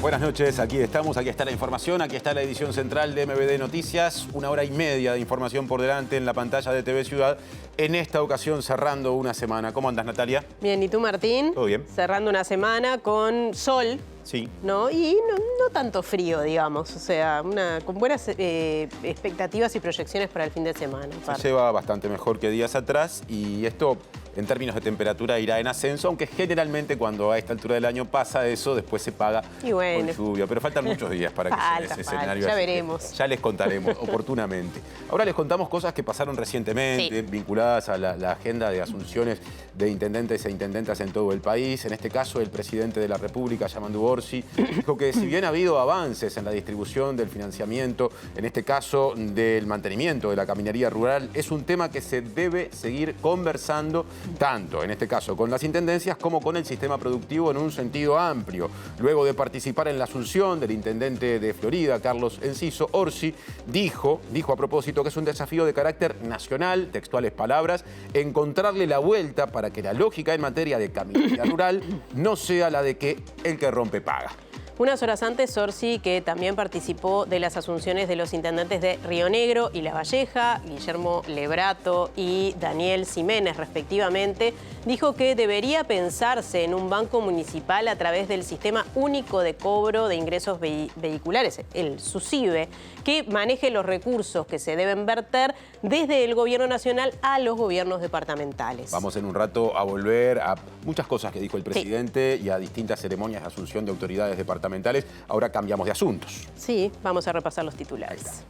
Buenas noches, aquí estamos, aquí está la información, aquí está la edición central de MBD Noticias. 1 hora y media de información por delante en la pantalla de TV Ciudad. En esta ocasión cerrando una semana. ¿Cómo andas, Natalia? Bien, ¿y tú, Martín? Todo bien. Cerrando una semana con sol. Sí. ¿No? Y no tanto frío, digamos. O sea, con buenas expectativas y proyecciones para el fin de semana. Se lleva bastante mejor que días atrás y esto, en términos de temperatura, irá en ascenso, aunque generalmente cuando a esta altura del año pasa eso, después se paga con lluvia. Pero faltan muchos días para que sea ese escenario. Ya veremos. Ya les contaremos oportunamente. Ahora les contamos cosas que pasaron recientemente, vinculadas a la agenda de asunciones de intendentes e intendentas en todo el país. En este caso, el presidente de la República, Yamandu Orsi, dijo que si bien ha habido avances en la distribución del financiamiento, en este caso del mantenimiento de la caminería rural, es un tema que se debe seguir conversando tanto, en este caso, con las intendencias como con el sistema productivo en un sentido amplio. Luego de participar en la asunción del intendente de Florida, Carlos Enciso, Orsi dijo a propósito que es un desafío de carácter nacional, textuales palabras, encontrarle la vuelta para que la lógica en materia de caminería rural no sea la de que el que rompe paga. Unas horas antes, Orsi, que también participó de las asunciones de los intendentes de Río Negro y La Valleja, Guillermo Lebrato y Daniel Ximénez, respectivamente, dijo que debería pensarse en un banco municipal a través del Sistema Único de Cobro de Ingresos Vehiculares, el SUSIVE, que maneje los recursos que se deben verter desde el gobierno nacional a los gobiernos departamentales. Vamos en un rato a volver a muchas cosas que dijo el presidente y a distintas ceremonias de asunción de autoridades departamentales. Ahora cambiamos de asuntos. Sí, vamos a repasar los titulares.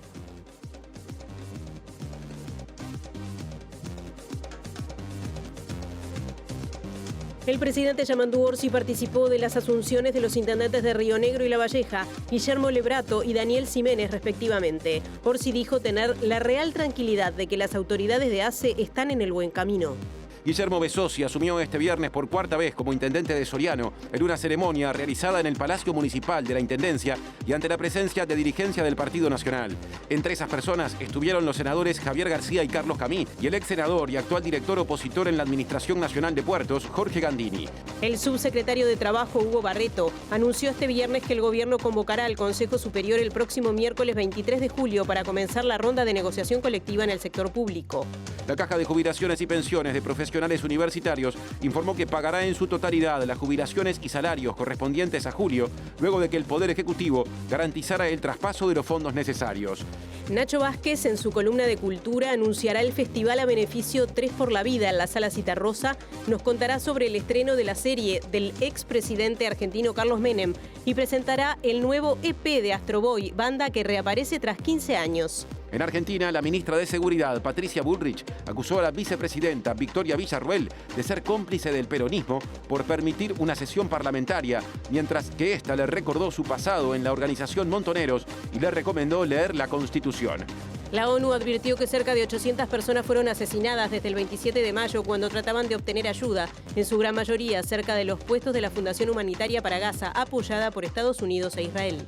El presidente Yamandu Orsi participó de las asunciones de los intendentes de Río Negro y La Valleja, Guillermo Lebrato y Daniel Ximénez, respectivamente. Orsi dijo tener la real tranquilidad de que las autoridades de ACE están en el buen camino. Guillermo Besosi asumió este viernes por cuarta vez como intendente de Soriano en una ceremonia realizada en el Palacio Municipal de la Intendencia y ante la presencia de dirigencia del Partido Nacional. Entre esas personas estuvieron los senadores Javier García y Carlos Camí y el ex senador y actual director opositor en la Administración Nacional de Puertos, Jorge Gandini. El subsecretario de Trabajo, Hugo Barreto, anunció este viernes que el gobierno convocará al Consejo Superior el próximo miércoles 23 de julio para comenzar la ronda de negociación colectiva en el sector público. La Caja de Jubilaciones y Pensiones de Profesionales Universitarios informó que pagará en su totalidad las jubilaciones y salarios correspondientes a julio, luego de que el Poder Ejecutivo garantizara el traspaso de los fondos necesarios. Nacho Vázquez, en su columna de Cultura, anunciará el festival a beneficio 3 por la Vida en la Sala Citarrosa, nos contará sobre el estreno de la serie del expresidente argentino Carlos Menem y presentará el nuevo EP de Astro Boy, banda que reaparece tras 15 años. En Argentina, la ministra de Seguridad, Patricia Bullrich, acusó a la vicepresidenta Victoria Villarruel de ser cómplice del peronismo por permitir una sesión parlamentaria, mientras que ésta le recordó su pasado en la organización Montoneros y le recomendó leer la Constitución. La ONU advirtió que cerca de 800 personas fueron asesinadas desde el 27 de mayo cuando trataban de obtener ayuda, en su gran mayoría cerca de los puestos de la Fundación Humanitaria para Gaza, apoyada por Estados Unidos e Israel.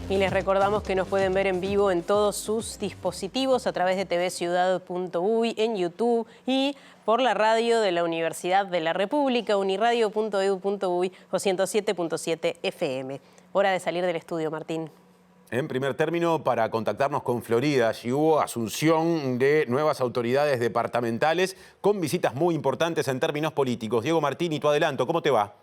Y les recordamos que nos pueden ver en vivo en todos sus dispositivos a través de tvciudad.uy, en YouTube y por la radio de la Universidad de la República, uniradio.edu.uy o 107.7 FM. Hora de salir del estudio, Martín. En primer término, para contactarnos con Florida, allí hubo asunción de nuevas autoridades departamentales con visitas muy importantes en términos políticos. Diego Martín, y tu adelanto, ¿cómo te va?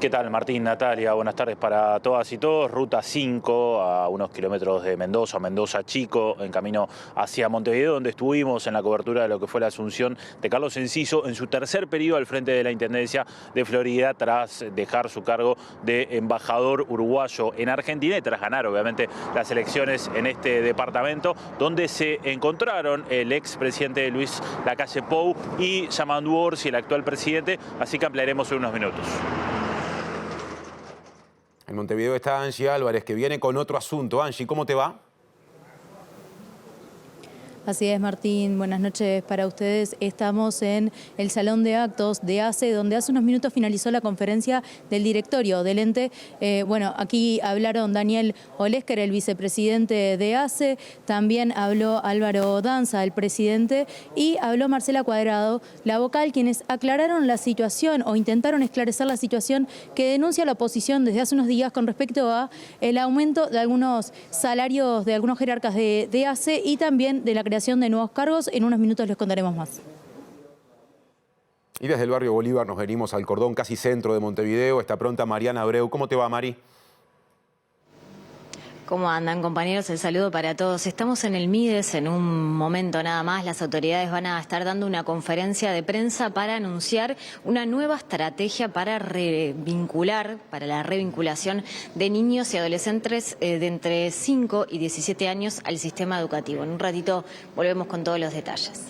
¿Qué tal, Martín, Natalia? Buenas tardes para todas y todos. Ruta 5, a unos kilómetros de Mendoza, Mendoza Chico, en camino hacia Montevideo, donde estuvimos en la cobertura de lo que fue la asunción de Carlos Enciso en su tercer periodo al frente de la Intendencia de Florida, tras dejar su cargo de embajador uruguayo en Argentina y tras ganar, obviamente, las elecciones en este departamento, donde se encontraron el expresidente Luis Lacalle Pou y Yamandu Orsi, el actual presidente, así que ampliaremos en unos minutos. En Montevideo está Angie Álvarez, que viene con otro asunto. Angie, ¿cómo te va? Así es, Martín. Buenas noches para ustedes. Estamos en el Salón de Actos de ACE, donde hace unos minutos finalizó la conferencia del directorio del ente. Aquí hablaron Daniel Olesker, el vicepresidente de ACE, también habló Álvaro Danza, el presidente, y habló Marcela Cuadrado, la vocal, quienes aclararon la situación o intentaron esclarecer la situación que denuncia la oposición desde hace unos días con respecto a el aumento de algunos salarios de algunos jerarcas de ACE y también de la creación de nuevos cargos. En unos minutos les contaremos más. Y desde el barrio Bolívar nos venimos al cordón casi centro de Montevideo. Está pronta Mariana Abreu. ¿Cómo te va, Mari? ¿Cómo andan, compañeros? El saludo para todos. Estamos en el Mides, en un momento nada más. Las autoridades van a estar dando una conferencia de prensa para anunciar una nueva estrategia para la revinculación de niños y adolescentes de entre 5 y 17 años al sistema educativo. En un ratito volvemos con todos los detalles.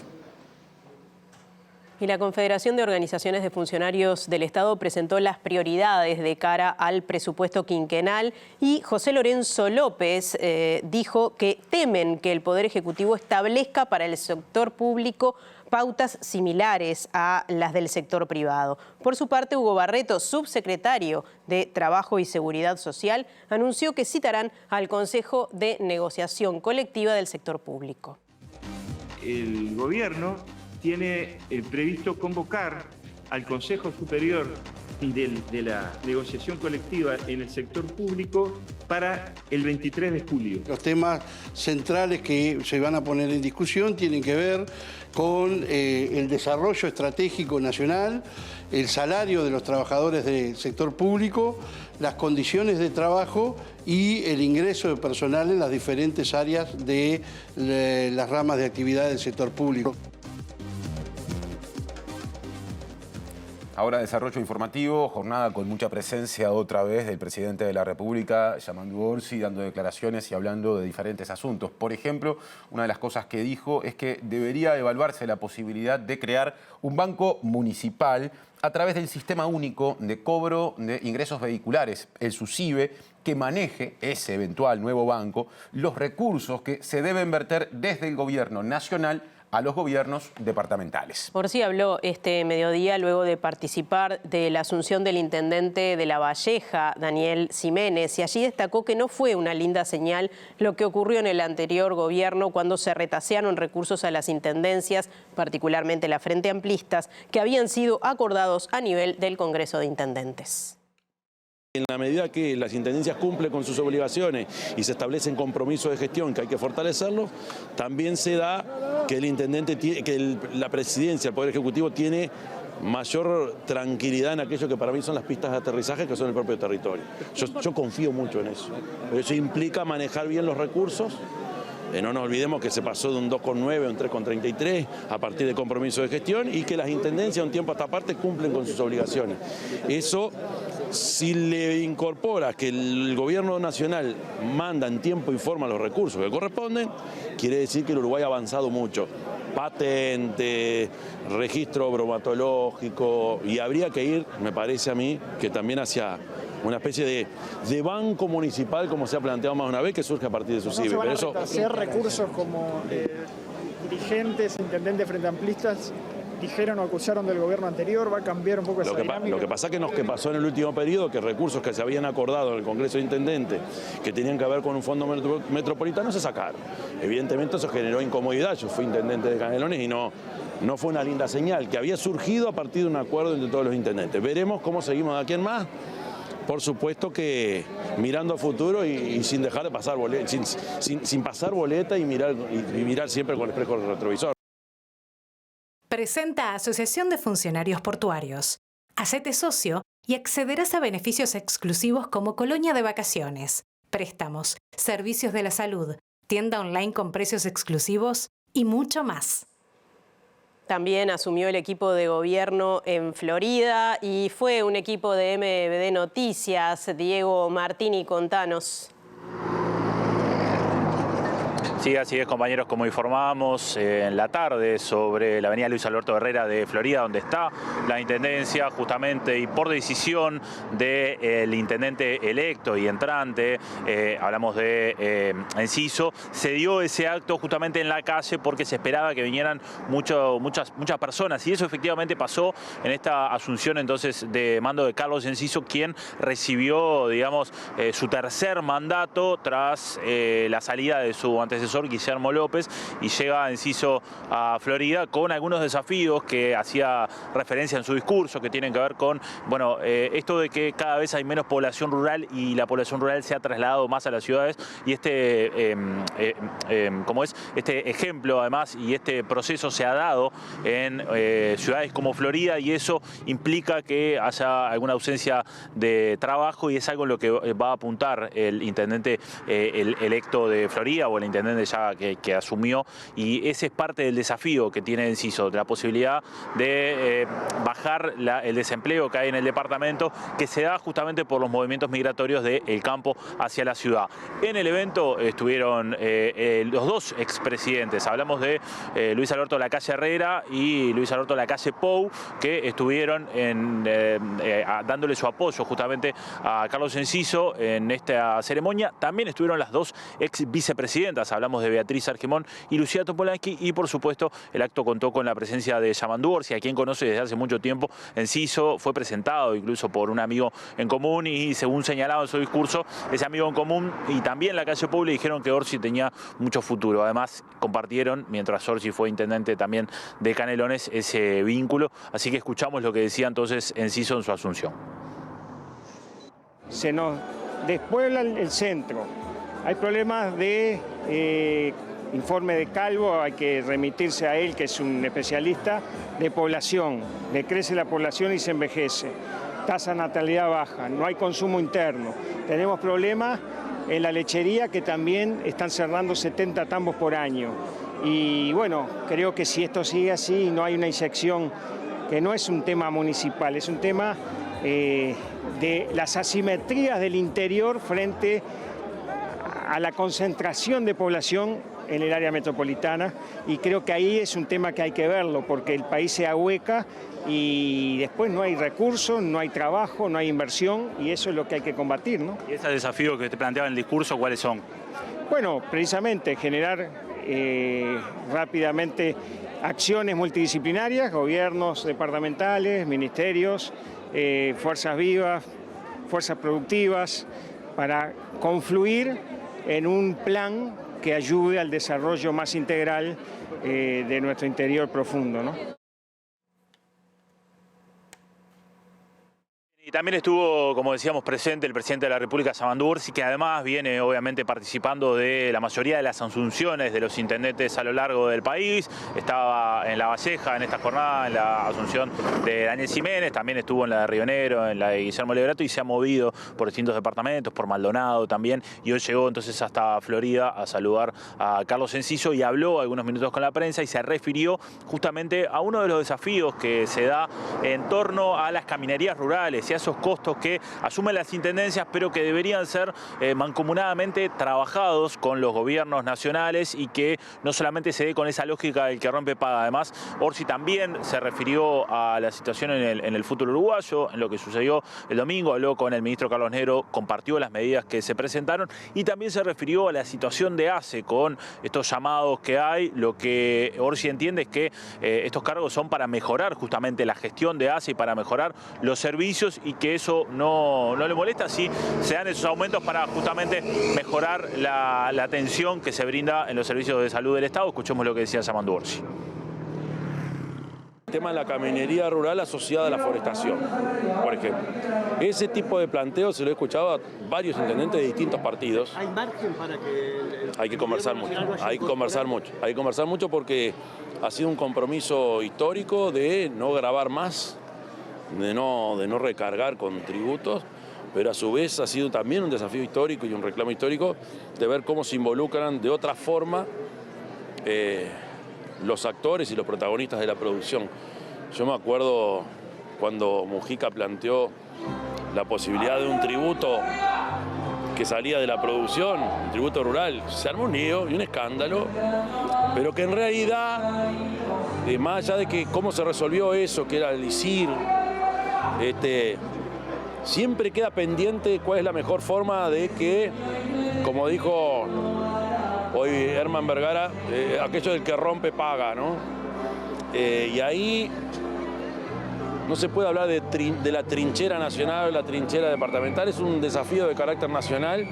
Y la Confederación de Organizaciones de Funcionarios del Estado presentó las prioridades de cara al presupuesto quinquenal y José Lorenzo López dijo que temen que el Poder Ejecutivo establezca para el sector público pautas similares a las del sector privado. Por su parte, Hugo Barreto, subsecretario de Trabajo y Seguridad Social, anunció que citarán al Consejo de Negociación Colectiva del sector público. El gobierno tiene previsto convocar al Consejo Superior de la Negociación Colectiva en el sector público para el 23 de julio. Los temas centrales que se van a poner en discusión tienen que ver con el desarrollo estratégico nacional, el salario de los trabajadores del sector público, las condiciones de trabajo y el ingreso de personal en las diferentes áreas de las ramas de actividad del sector público. Ahora desarrollo informativo, jornada con mucha presencia otra vez del presidente de la República, Yamandu Orsi, dando declaraciones y hablando de diferentes asuntos. Por ejemplo, una de las cosas que dijo es que debería evaluarse la posibilidad de crear un banco municipal a través del Sistema Único de Cobro de Ingresos Vehiculares, el SUSIVE, que maneje ese eventual nuevo banco los recursos que se deben verter desde el gobierno nacional a los gobiernos departamentales. Orsi habló este mediodía luego de participar de la asunción del intendente de La Valleja, Daniel Ximénez, y allí destacó que no fue una linda señal lo que ocurrió en el anterior gobierno cuando se retasearon recursos a las intendencias, particularmente la Frente Amplistas, que habían sido acordados a nivel del Congreso de Intendentes. En la medida que las intendencias cumplen con sus obligaciones y se establecen compromisos de gestión que hay que fortalecerlos, también se da que el intendente, la presidencia, el Poder Ejecutivo tiene mayor tranquilidad en aquello que para mí son las pistas de aterrizaje, que son el propio territorio. Yo confío mucho en eso. Eso implica manejar bien los recursos. No nos olvidemos que se pasó de un 2,9 a un 3,33 a partir de compromisos de gestión y que las intendencias un tiempo a esta parte cumplen con sus obligaciones. Eso, si le incorpora que el gobierno nacional manda en tiempo y forma los recursos que corresponden, quiere decir que el Uruguay ha avanzado mucho. Patente, registro bromatológico, y habría que ir, me parece a mí, que también hacia una especie de banco municipal, como se ha planteado más de una vez, que surge a partir de SUSIVE. ¿No se van a hacer recursos como dirigentes, intendentes frente amplistas dijeron o acusaron del gobierno anterior? ¿Va a cambiar un poco esa dinámica? Lo que pasa es que pasó en el último periodo, que recursos que se habían acordado en el Congreso de Intendentes, que tenían que ver con un fondo metropolitano, se sacaron. Evidentemente eso generó incomodidad. Yo fui intendente de Canelones y no fue una linda señal, que había surgido a partir de un acuerdo entre todos los intendentes. Veremos cómo seguimos de aquí en más. Por supuesto que mirando a futuro y sin dejar de pasar boleta, sin pasar boleta y mirar siempre con el espejo retrovisor. Presenta Asociación de Funcionarios Portuarios. Hacete socio y accederás a beneficios exclusivos como colonia de vacaciones, préstamos, servicios de la salud, tienda online con precios exclusivos y mucho más. También asumió el equipo de gobierno en Florida y fue un equipo de MBD Noticias. Diego Martini, contanos. Sí, así es, compañeros, como informábamos en la tarde sobre la avenida Luis Alberto Herrera de Florida, donde está la intendencia, justamente, y por decisión del intendente electo y entrante, hablamos de Enciso, se dio ese acto justamente en la calle porque se esperaba que vinieran muchas personas, y eso efectivamente pasó en esta asunción entonces de mando de Carlos Enciso, quien recibió, digamos, su tercer mandato tras la salida de su antecesor Guillermo López, y llega Enciso a Florida con algunos desafíos que hacía referencia en su discurso, que tienen que ver con, bueno, esto de que cada vez hay menos población rural y la población rural se ha trasladado más a las ciudades, y este ejemplo además y este proceso se ha dado en ciudades como Florida, y eso implica que haya alguna ausencia de trabajo, y es algo en lo que va a apuntar el intendente el electo de Florida, o el intendente ya que asumió, y ese es parte del desafío que tiene Enciso, de la posibilidad de bajar el desempleo que hay en el departamento, que se da justamente por los movimientos migratorios del campo hacia la ciudad. En el evento estuvieron los dos expresidentes, hablamos de Luis Alberto Lacalle Herrera y Luis Alberto Lacalle Pou, que estuvieron dándole su apoyo justamente a Carlos Enciso en esta ceremonia. También estuvieron las dos ex vicepresidentas, hablamos de Beatriz Argemón y Lucía Topolansky, y por supuesto el acto contó con la presencia de Yamandu Orsi, a quien conoce desde hace mucho tiempo Enciso. Fue presentado incluso por un amigo en común, y según señalaba en su discurso, ese amigo en común y también Lacalle Pou le dijeron que Orsi tenía mucho futuro. Además compartieron, mientras Orsi fue intendente también de Canelones, ese vínculo. Así que escuchamos lo que decía entonces Enciso en su asunción. Se nos despuebla el centro. Hay problemas de informe de Calvo, hay que remitirse a él, que es un especialista, de población. Decrece la población y se envejece. Tasa de natalidad baja, no hay consumo interno. Tenemos problemas en la lechería, que también están cerrando 70 tambos por año. Y bueno, creo que si esto sigue así, no hay una inyección, que no es un tema municipal, es un tema de las asimetrías del interior frente a la concentración de población en el área metropolitana, y creo que ahí es un tema que hay que verlo, porque el país se ahueca y después no hay recursos, no hay trabajo, no hay inversión, y eso es lo que hay que combatir, ¿no? ¿Y esos desafíos que te planteaba en el discurso, cuáles son? Bueno, precisamente generar rápidamente acciones multidisciplinarias, gobiernos departamentales, ministerios, fuerzas vivas, fuerzas productivas, para confluir en un plan que ayude al desarrollo más integral de nuestro interior profundo, ¿no? Y también estuvo, como decíamos, presente el presidente de la República, Yamandu Orsi, que además viene obviamente participando de la mayoría de las asunciones de los intendentes a lo largo del país. Estaba en La Valleja en esta jornada, en la asunción de Daniel Ximénez, también estuvo en la de Río Negro, en la de Guillermo Lebrato, y se ha movido por distintos departamentos, por Maldonado también, y hoy llegó entonces hasta Florida a saludar a Carlos Enciso, y habló algunos minutos con la prensa y se refirió justamente a uno de los desafíos que se da en torno a las caminerías rurales y a esos costos que asumen las intendencias, pero que deberían ser mancomunadamente trabajados con los gobiernos nacionales, y que no solamente se dé con esa lógica del que rompe paga. Además, Orsi también se refirió a la situación en el fútbol uruguayo, en lo que sucedió el domingo, habló con el ministro Carlos Negro, compartió las medidas que se presentaron, y también se refirió a la situación de ACE con estos llamados que hay. Lo que Orsi entiende es que estos cargos son para mejorar justamente la gestión de ACE y para mejorar los servicios, y que eso no le molesta si se dan esos aumentos para justamente mejorar la atención que se brinda en los servicios de salud del Estado. Escuchemos lo que decía Yamandu Orsi. El tema de la caminería rural asociada a la forestación, por ejemplo. Ese tipo de planteo se lo he escuchado a varios intendentes de distintos partidos. ¿Hay margen para que...? Hay que conversar mucho, hay que conversar mucho porque ha sido un compromiso histórico de no gravar más, de no recargar con tributos, pero a su vez ha sido también un desafío histórico y un reclamo histórico de ver cómo se involucran de otra forma los actores y los protagonistas de la producción. Yo me acuerdo cuando Mujica planteó la posibilidad de un tributo que salía de la producción, el tributo rural, se armó un lío y un escándalo, pero que en realidad, más allá de que cómo se resolvió eso, que era el ISIR, siempre queda pendiente cuál es la mejor forma de que, como dijo hoy Herman Vergara, aquello del que rompe paga, ¿no? Y ahí no se puede hablar de la trinchera nacional o la trinchera departamental, es un desafío de carácter nacional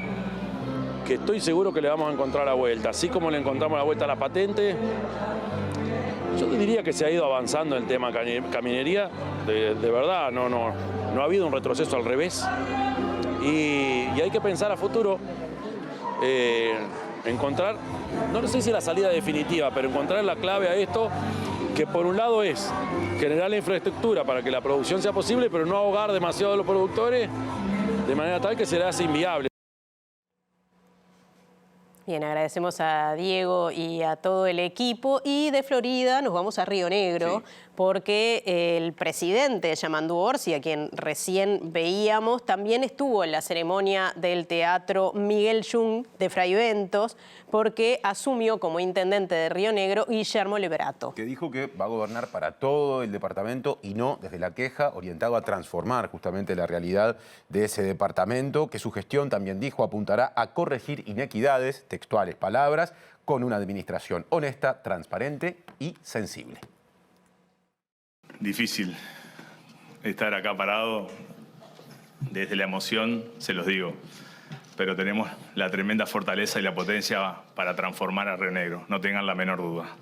que estoy seguro que le vamos a encontrar la vuelta. Así como le encontramos la vuelta a la patente, yo diría que se ha ido avanzando el tema caminería, de verdad, no ha habido un retroceso, al revés. Y hay que pensar a futuro, encontrar, no sé si la salida definitiva, pero encontrar la clave a esto, que por un lado es generar la infraestructura para que la producción sea posible, pero no ahogar demasiado a los productores de manera tal que se le hace inviable. Bien, agradecemos a Diego y a todo el equipo. Y de Florida nos vamos a Río Negro, porque el presidente Yamandu Orsi, a quien recién veíamos, también estuvo en la ceremonia del Teatro Miguel Jung de Fraiventos, porque asumió como intendente de Río Negro Guillermo Lebrato. Que dijo que va a gobernar para todo el departamento y no desde la queja, orientado a transformar justamente la realidad de ese departamento, que su gestión, también dijo, apuntará a corregir inequidades, textuales palabras, con una administración honesta, transparente y sensible. Difícil estar acá parado, desde la emoción, se los digo, pero tenemos la tremenda fortaleza y la potencia para transformar a Río Negro, no tengan la menor duda.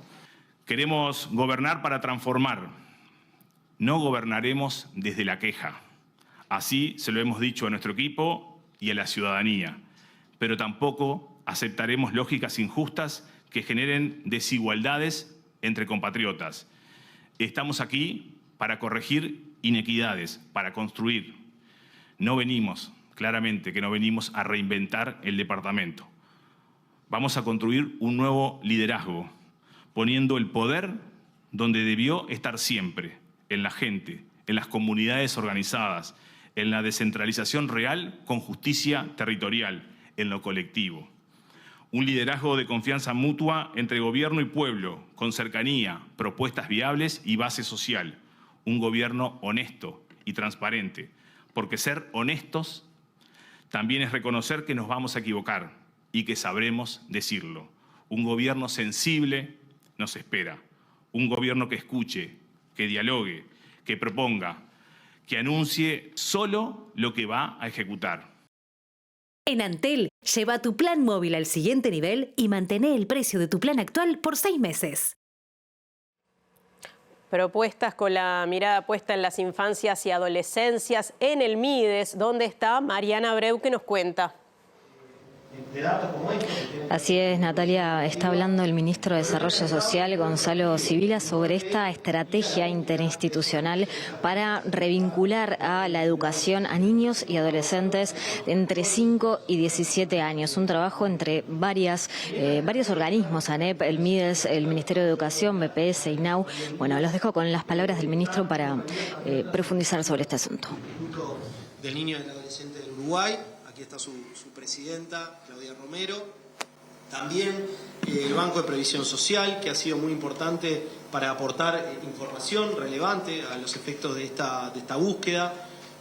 Queremos gobernar para transformar, no gobernaremos desde la queja. Así se lo hemos dicho a nuestro equipo y a la ciudadanía, pero tampoco aceptaremos lógicas injustas que generen desigualdades entre compatriotas. Estamos aquí para corregir inequidades, para construir. No venimos, claramente que no venimos a reinventar el departamento. Vamos a construir un nuevo liderazgo, poniendo el poder donde debió estar siempre, en la gente, en las comunidades organizadas, en la descentralización real con justicia territorial, en lo colectivo. Un liderazgo de confianza mutua entre gobierno y pueblo, con cercanía, propuestas viables y base social. Un gobierno honesto y transparente, porque ser honestos también es reconocer que nos vamos a equivocar y que sabremos decirlo. Un gobierno sensible nos espera. Un gobierno que escuche, que dialogue, que proponga, que anuncie solo lo que va a ejecutar. En Antel, lleva tu plan móvil al siguiente nivel y mantén el precio de tu plan actual por 6 meses. Propuestas con la mirada puesta en las infancias y adolescencias en el MIDES, donde está Mariana Abreu, que nos cuenta. Así es, Natalia, está hablando el ministro de Desarrollo Social, Gonzalo Sibila, sobre esta estrategia interinstitucional para revincular a la educación a niños y adolescentes entre 5 y 17 años. Un trabajo entre varios organismos, ANEP, el MIDES, el Ministerio de Educación, BPS, INAU. Bueno, los dejo con las palabras del ministro para profundizar sobre este asunto. Del niño y del adolescente del Uruguay. Aquí está su presidenta, Claudia Romero. También el Banco de Previsión Social, que ha sido muy importante para aportar información relevante a los efectos de esta búsqueda.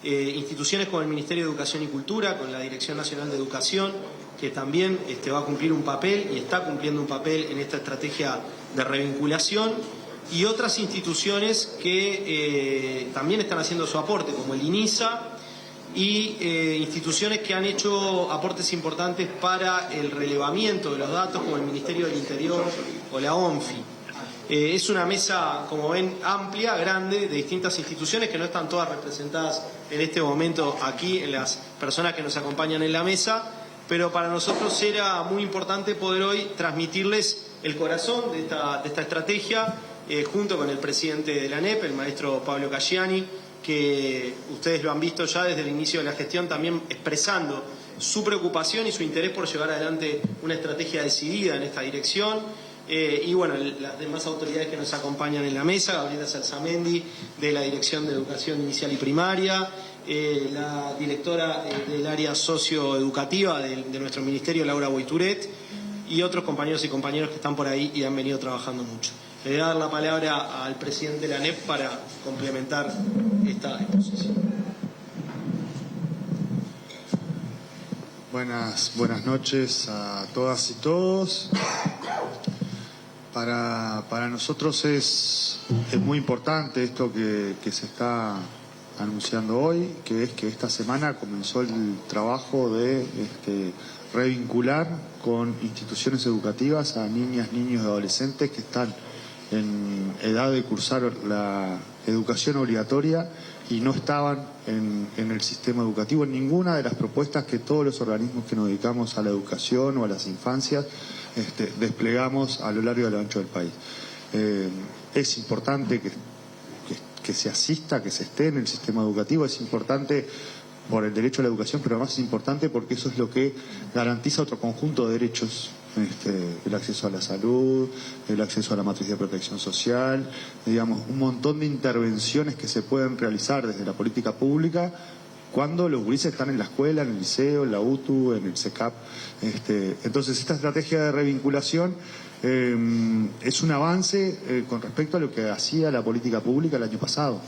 Instituciones como el Ministerio de Educación y Cultura, con la Dirección Nacional de Educación, que también va a cumplir un papel y está cumpliendo un papel en esta estrategia de revinculación. Y otras instituciones que también están haciendo su aporte, como el INISA, y instituciones que han hecho aportes importantes para el relevamiento de los datos, como el Ministerio del Interior o la ONFI. Es una mesa, como ven, amplia, grande, de distintas instituciones que no están todas representadas en este momento aquí, en las personas que nos acompañan en la mesa, pero para nosotros era muy importante poder hoy transmitirles el corazón de esta estrategia, junto con el presidente de la ANEP, el maestro Pablo Caggiani, que ustedes lo han visto ya desde el inicio de la gestión, también expresando su preocupación y su interés por llevar adelante una estrategia decidida en esta dirección. Y bueno, las demás autoridades que nos acompañan en la mesa, Gabriela Salsamendi, de la Dirección de Educación Inicial y Primaria, la directora del área socioeducativa de nuestro ministerio, Laura Boituret, y otros compañeros y compañeras que están por ahí y han venido trabajando mucho. Le voy a dar la palabra al presidente de la ANEP para complementar esta exposición. Buenas noches a todas y todos. Para nosotros es muy importante esto que se está anunciando hoy, que es que esta semana comenzó el trabajo de revincular con instituciones educativas a niñas, niños y adolescentes que están en edad de cursar la educación obligatoria y no estaban en el sistema educativo, en ninguna de las propuestas que todos los organismos que nos dedicamos a la educación o a las infancias desplegamos a lo largo y a lo ancho del país. Es importante que se asista, que se esté en el sistema educativo, es importante por el derecho a la educación, pero además es importante porque eso es lo que garantiza otro conjunto de derechos, el acceso a la salud, el acceso a la matriz de protección social, digamos, un montón de intervenciones que se pueden realizar desde la política pública cuando los gurises están en la escuela, en el liceo, en la UTU, en el CECAP. Entonces, esta estrategia de revinculación es un avance con respecto a lo que hacía la política pública el año pasado.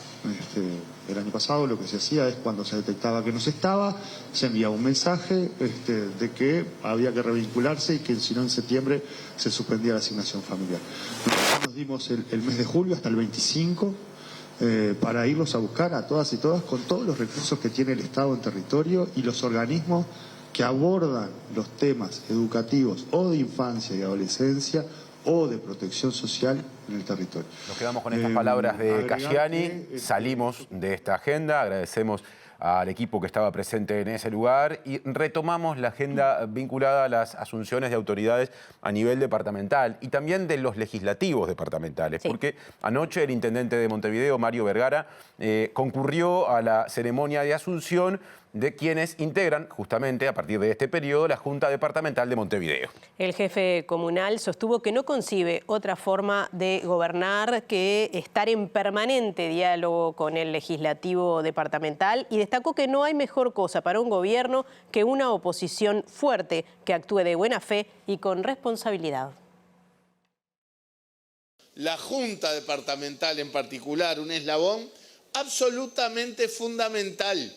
El año pasado lo que se hacía es cuando se detectaba que no se estaba, se enviaba un mensaje de que había que revincularse y que si no en septiembre se suspendía la asignación familiar. Nosotros nos dimos el mes de julio hasta el 25 para irlos a buscar a todas y todas con todos los recursos que tiene el Estado en territorio y los organismos que abordan los temas educativos o de infancia y adolescencia o de protección social en el territorio. Nos quedamos con estas palabras de Casciani, salimos de esta agenda, agradecemos al equipo que estaba presente en ese lugar y retomamos la agenda vinculada a las asunciones de autoridades a nivel departamental y también de los legislativos departamentales, porque anoche el intendente de Montevideo, Mario Vergara, concurrió a la ceremonia de asunción de quienes integran justamente a partir de este periodo la Junta Departamental de Montevideo. El jefe comunal sostuvo que no concibe otra forma de gobernar que estar en permanente diálogo con el legislativo departamental y destacó que no hay mejor cosa para un gobierno que una oposición fuerte que actúe de buena fe y con responsabilidad. La Junta Departamental en particular, un eslabón absolutamente fundamental,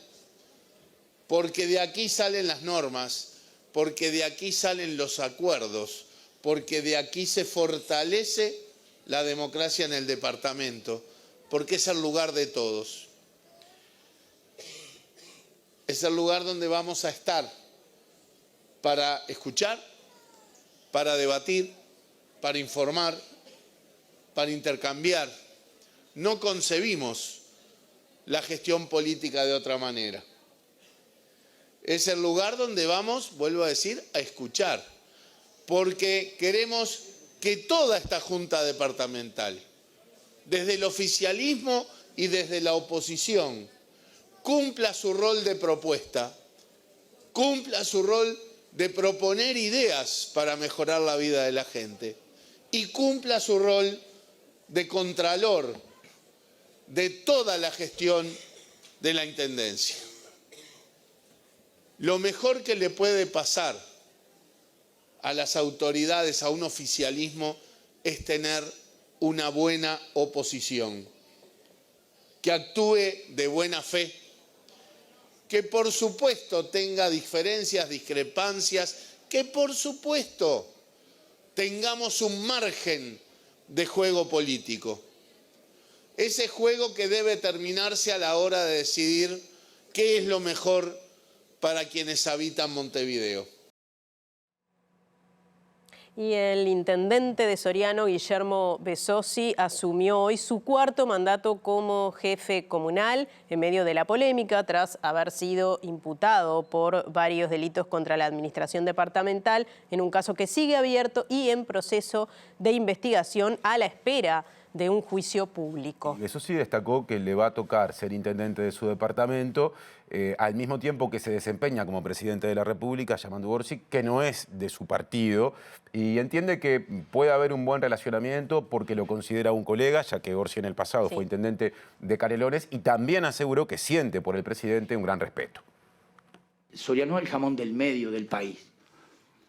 porque de aquí salen las normas, porque de aquí salen los acuerdos, porque de aquí se fortalece la democracia en el departamento, porque es el lugar de todos. Es el lugar donde vamos a estar para escuchar, para debatir, para informar, para intercambiar. No concebimos la gestión política de otra manera. Es el lugar donde vamos, vuelvo a decir, a escuchar, porque queremos que toda esta Junta Departamental, desde el oficialismo y desde la oposición, cumpla su rol de propuesta, cumpla su rol de proponer ideas para mejorar la vida de la gente y cumpla su rol de contralor de toda la gestión de la Intendencia. Lo mejor que le puede pasar a las autoridades, a un oficialismo, es tener una buena oposición, que actúe de buena fe, que por supuesto tenga diferencias, discrepancias, que por supuesto tengamos un margen de juego político. Ese juego que debe terminarse a la hora de decidir qué es lo mejor para quienes habitan Montevideo. Y el intendente de Soriano, Guillermo Besosi, asumió hoy su cuarto mandato como jefe comunal en medio de la polémica tras haber sido imputado por varios delitos contra la administración departamental en un caso que sigue abierto y en proceso de investigación a la espera de un juicio público. Eso sí destacó que le va a tocar ser intendente de su departamento, al mismo tiempo que se desempeña como presidente de la República, Yamandu Orsi, que no es de su partido, y entiende que puede haber un buen relacionamiento porque lo considera un colega, ya que Orsi en el pasado fue intendente de Canelones, y también aseguró que siente por el presidente un gran respeto. Soriano es el jamón del medio del país.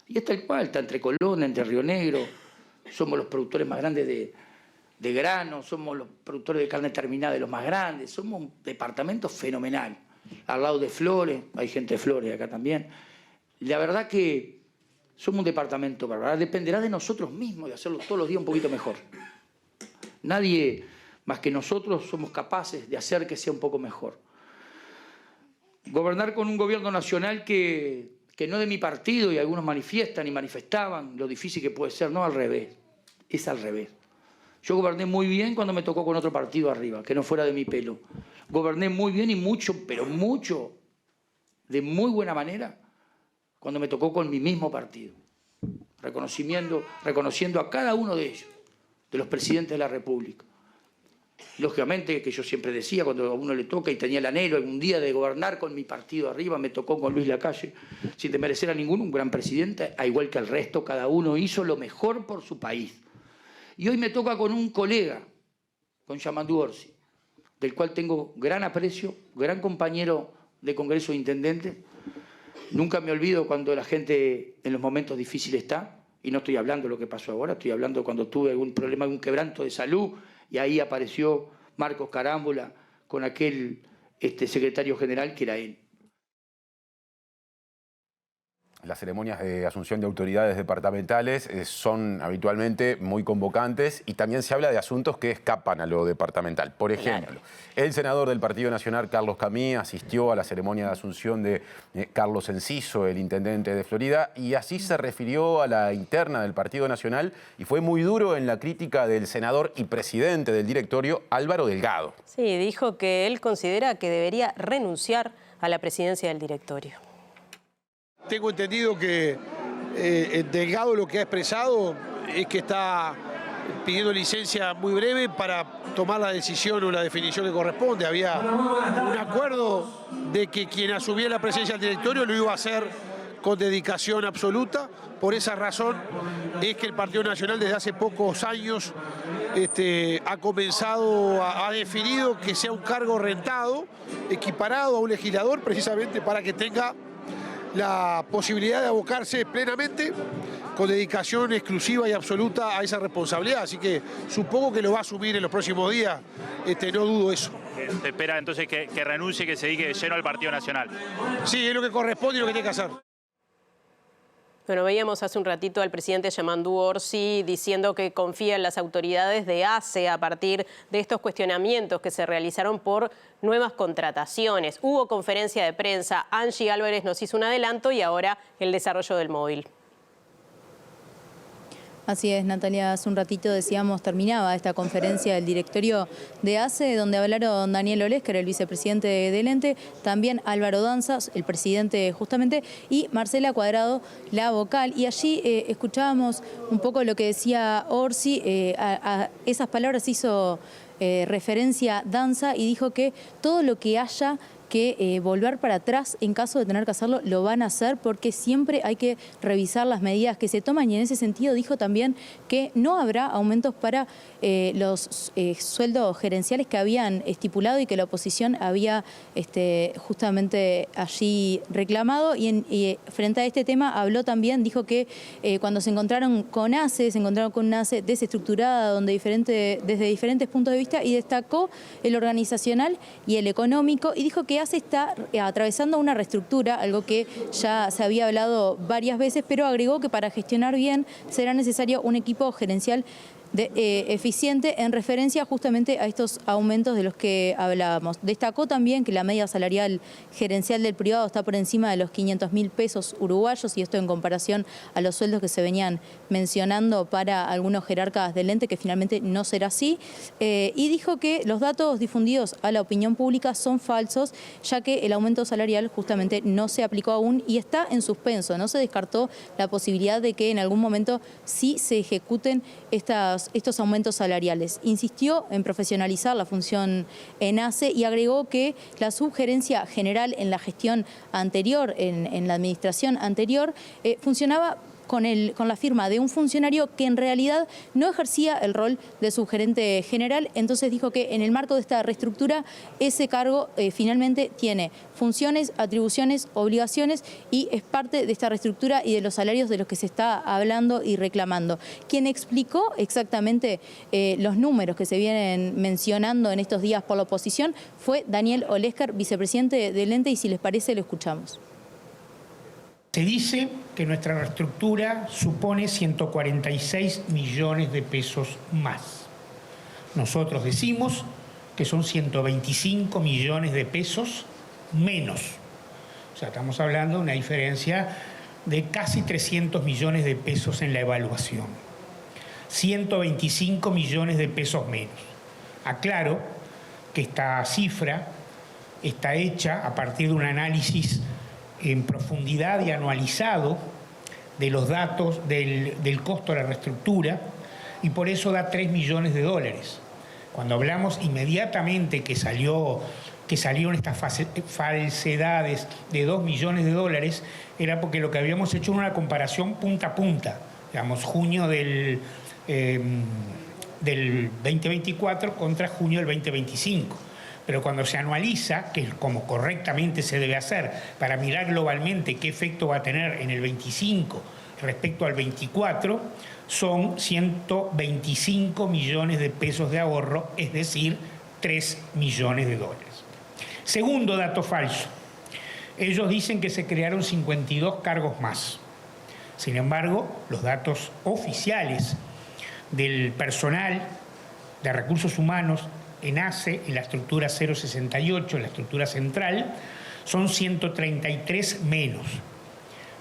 Y es tal cual, está entre Colón, entre Río Negro, somos los productores más grandes de grano, somos los productores de carne terminada de los más grandes, somos un departamento fenomenal. Al lado de Flores, hay gente de Flores acá también. La verdad que somos un departamento bárbaro. Dependerá de nosotros mismos de hacerlo todos los días un poquito mejor. Nadie más que nosotros somos capaces de hacer que sea un poco mejor. Gobernar con un gobierno nacional que no es de mi partido, y algunos manifiestan y manifestaban lo difícil que puede ser, no al revés, es al revés. Yo goberné muy bien cuando me tocó con otro partido arriba, que no fuera de mi pelo. Goberné muy bien y mucho, pero mucho, de muy buena manera, cuando me tocó con mi mismo partido. Reconociendo a cada uno de ellos, de los presidentes de la República. Lógicamente, que yo siempre decía, cuando a uno le toca y tenía el anhelo algún día de gobernar con mi partido arriba, me tocó con Luis Lacalle, sin desmerecer a ninguno, un gran presidente, a igual que el resto, cada uno hizo lo mejor por su país. Y hoy me toca con un colega, con Yamandu Orsi, del cual tengo gran aprecio, gran compañero de Congreso de Intendentes. Nunca me olvido cuando la gente en los momentos difíciles está, y no estoy hablando de lo que pasó ahora, estoy hablando cuando tuve algún problema, algún quebranto de salud, y ahí apareció Marcos Carámbola con aquel secretario general que era él. Las ceremonias de asunción de autoridades departamentales son habitualmente muy convocantes y también se habla de asuntos que escapan a lo departamental. Por ejemplo, el senador del Partido Nacional, Carlos Camí, asistió a la ceremonia de asunción de Carlos Enciso, el intendente de Florida, y así se refirió a la interna del Partido Nacional y fue muy duro en la crítica del senador y presidente del directorio, Álvaro Delgado. Sí, dijo que él considera que debería renunciar a la presidencia del directorio. Tengo entendido que Delgado lo que ha expresado es que está pidiendo licencia muy breve para tomar la decisión o la definición que corresponde. Había un acuerdo de que quien asumía la presidencia del directorio lo iba a hacer con dedicación absoluta. Por esa razón es que el Partido Nacional desde hace pocos años ha comenzado, ha definido que sea un cargo rentado, equiparado a un legislador, precisamente para que tenga la posibilidad de abocarse plenamente, con dedicación exclusiva y absoluta a esa responsabilidad. Así que supongo que lo va a asumir en los próximos días, no dudo eso. ¿Te espera entonces que renuncie y que se dedique de lleno al Partido Nacional? Sí, es lo que corresponde y lo que tiene que hacer. Bueno, veíamos hace un ratito al presidente Yamandu Orsi diciendo que confía en las autoridades de ACE a partir de estos cuestionamientos que se realizaron por nuevas contrataciones. Hubo conferencia de prensa, Angie Álvarez nos hizo un adelanto y ahora el desarrollo del móvil. Así es, Natalia, hace un ratito decíamos, terminaba esta conferencia del directorio de ACE, donde hablaron Daniel Olés, que era el vicepresidente del ente, también Álvaro Danzas, el presidente justamente, y Marcela Cuadrado, la vocal. Y allí escuchábamos un poco lo que decía Orsi, a esas palabras hizo referencia Danza y dijo que todo lo que haya que volver para atrás en caso de tener que hacerlo, lo van a hacer porque siempre hay que revisar las medidas que se toman y en ese sentido dijo también que no habrá aumentos para los sueldos gerenciales que habían estipulado y que la oposición había justamente allí reclamado y frente a este tema habló también, dijo que cuando se encontraron con ACE, se encontraron con una ACE desestructurada donde desde diferentes puntos de vista y destacó el organizacional y el económico y dijo que ACE está atravesando una reestructura, algo que ya se había hablado varias veces, pero agregó que para gestionar bien será necesario un equipo gerencial eficiente en referencia justamente a estos aumentos de los que hablábamos. Destacó también que la media salarial gerencial del privado está por encima de los 500.000 pesos uruguayos y esto en comparación a los sueldos que se venían mencionando para algunos jerarcas del ente, que finalmente no será así. Y dijo que los datos difundidos a la opinión pública son falsos, ya que el aumento salarial justamente no se aplicó aún y está en suspenso. No se descartó la posibilidad de que en algún momento sí se ejecuten estas estos aumentos salariales. Insistió en profesionalizar la función ENACE y agregó que la subgerencia general en la gestión anterior, en la administración anterior, funcionaba con la firma de un funcionario que en realidad no ejercía el rol de subgerente general. Entonces dijo que en el marco de esta reestructura ese cargo finalmente tiene funciones, atribuciones, obligaciones y es parte de esta reestructura y de los salarios de los que se está hablando y reclamando. Quien explicó exactamente los números que se vienen mencionando en estos días por la oposición fue Daniel Olesker, vicepresidente del ente, y si les parece lo escuchamos. Se dice que nuestra reestructura supone 146 millones de pesos más. Nosotros decimos que son 125 millones de pesos menos. O sea, estamos hablando de una diferencia de casi 300 millones de pesos en la evaluación. 125 millones de pesos menos. Aclaro que esta cifra está hecha a partir de un análisis en profundidad y anualizado de los datos del costo de la reestructura y por eso da 3 millones de dólares. Cuando hablamos inmediatamente que salieron estas falsedades de 2 millones de dólares, era porque lo que habíamos hecho era una comparación punta a punta, digamos, junio del 2024 contra junio del 2025. Pero cuando se anualiza, que es como correctamente se debe hacer, para mirar globalmente qué efecto va a tener en el 25 respecto al 24, son 125 millones de pesos de ahorro, es decir, 3 millones de dólares. Segundo dato falso. Ellos dicen que se crearon 52 cargos más. Sin embargo, los datos oficiales del personal de recursos humanos ENACE, en la estructura 068, en la estructura central, son 133 menos.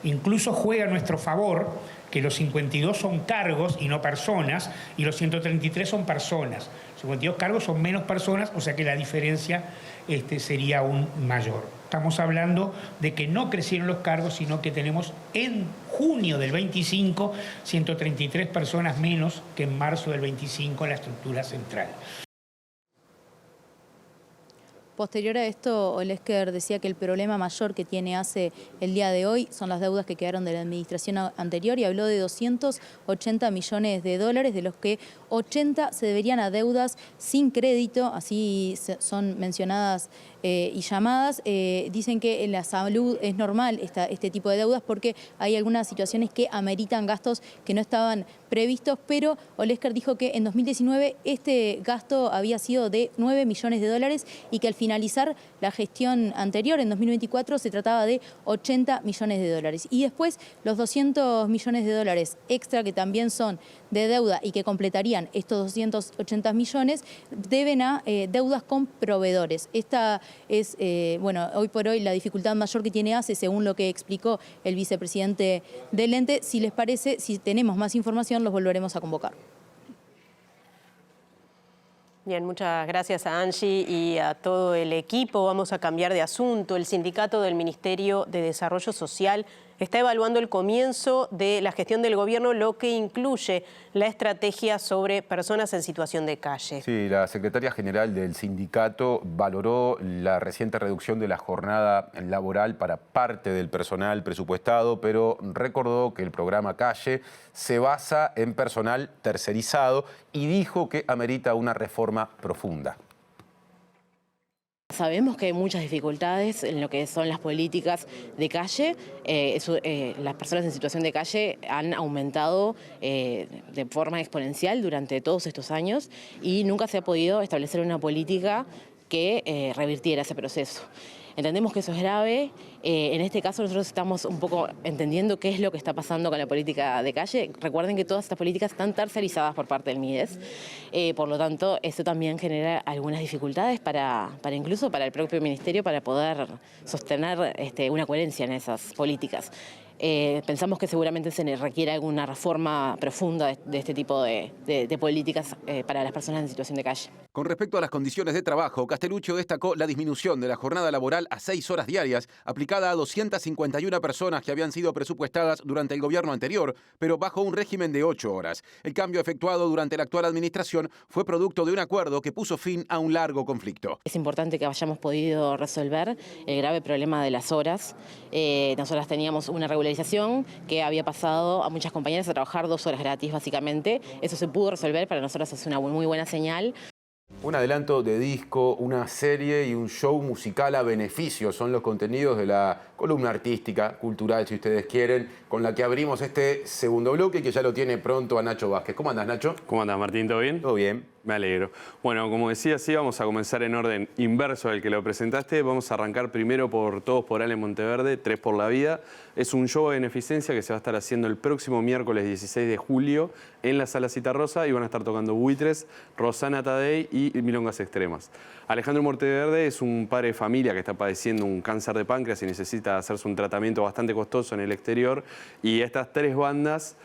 Incluso juega a nuestro favor que los 52 son cargos y no personas, y los 133 son personas. Los 52 cargos son menos personas, o sea que la diferencia sería aún mayor. Estamos hablando de que no crecieron los cargos, sino que tenemos en junio del 25 133 personas menos que en marzo del 25 en la estructura central. Posterior a esto, Olesker decía que el problema mayor que tiene ACE el día de hoy son las deudas que quedaron de la administración anterior y habló de 280 millones de dólares, de los que 80 se deberían a deudas sin crédito, así son mencionadas y llamadas. Dicen que en la salud es normal este tipo de deudas porque hay algunas situaciones que ameritan gastos que no estaban previstos, pero Olesker dijo que en 2019 este gasto había sido de 9 millones de dólares y que al finalizar la gestión anterior, en 2024, se trataba de 80 millones de dólares. Y después los 200 millones de dólares extra que también son de deuda y que completarían estos 280 millones, deben a deudas con proveedores. Esta es, hoy por hoy la dificultad mayor que tiene ACE, según lo que explicó el vicepresidente del ente. Si les parece, si tenemos más información, los volveremos a convocar. Bien, muchas gracias a Angie y a todo el equipo. Vamos a cambiar de asunto. El sindicato del Ministerio de Desarrollo Social está evaluando el comienzo de la gestión del gobierno, lo que incluye la estrategia sobre personas en situación de calle. Sí, la secretaria general del sindicato valoró la reciente reducción de la jornada laboral para parte del personal presupuestado, pero recordó que el programa Calle se basa en personal tercerizado y dijo que amerita una reforma profunda. Sabemos que hay muchas dificultades en lo que son las políticas de calle. Las personas en situación de calle han aumentado de forma exponencial durante todos estos años y nunca se ha podido establecer una política que revirtiera ese proceso. Entendemos que eso es grave. En este caso nosotros estamos un poco entendiendo qué es lo que está pasando con la política de calle. Recuerden que todas estas políticas están tercerizadas por parte del MIDES. Por lo tanto, eso también genera algunas dificultades incluso para el propio ministerio para poder sostener una coherencia en esas políticas. pensamos que seguramente se requiere alguna reforma profunda de este tipo de políticas para las personas en situación de calle. Con respecto a las condiciones de trabajo, Castelluccio destacó la disminución de la jornada laboral a 6 horas diarias, aplicada a 251 personas que habían sido presupuestadas durante el gobierno anterior, pero bajo un régimen de 8 horas. El cambio efectuado durante la actual administración fue producto de un acuerdo que puso fin a un largo conflicto. Es importante que hayamos podido resolver el grave problema de las horas. Nosotras teníamos una regularización que había pasado a muchas compañeras a trabajar 2 horas gratis, básicamente. Eso se pudo resolver, para nosotros es una muy buena señal. Un adelanto de disco, una serie y un show musical a beneficio son los contenidos de la columna artística, cultural, si ustedes quieren, con la que abrimos este segundo bloque, que ya lo tiene pronto a Nacho Vázquez. ¿Cómo andas, Nacho? ¿Cómo andas, Martín? ¿Todo bien? Todo bien. Me alegro. Bueno, como decía, sí, vamos a comenzar en orden inverso al que lo presentaste. Vamos a arrancar primero por Todos por Ale Monteverde, 3 por la Vida. Es un show de beneficencia que se va a estar haciendo el próximo miércoles 16 de julio en la Sala Citarrosa y van a estar tocando Buitres, Rosana Tadei y Milongas Extremas. Alejandro Monteverde es un padre de familia que está padeciendo un cáncer de páncreas y necesita hacerse un tratamiento bastante costoso en el exterior, y estas 3 bandas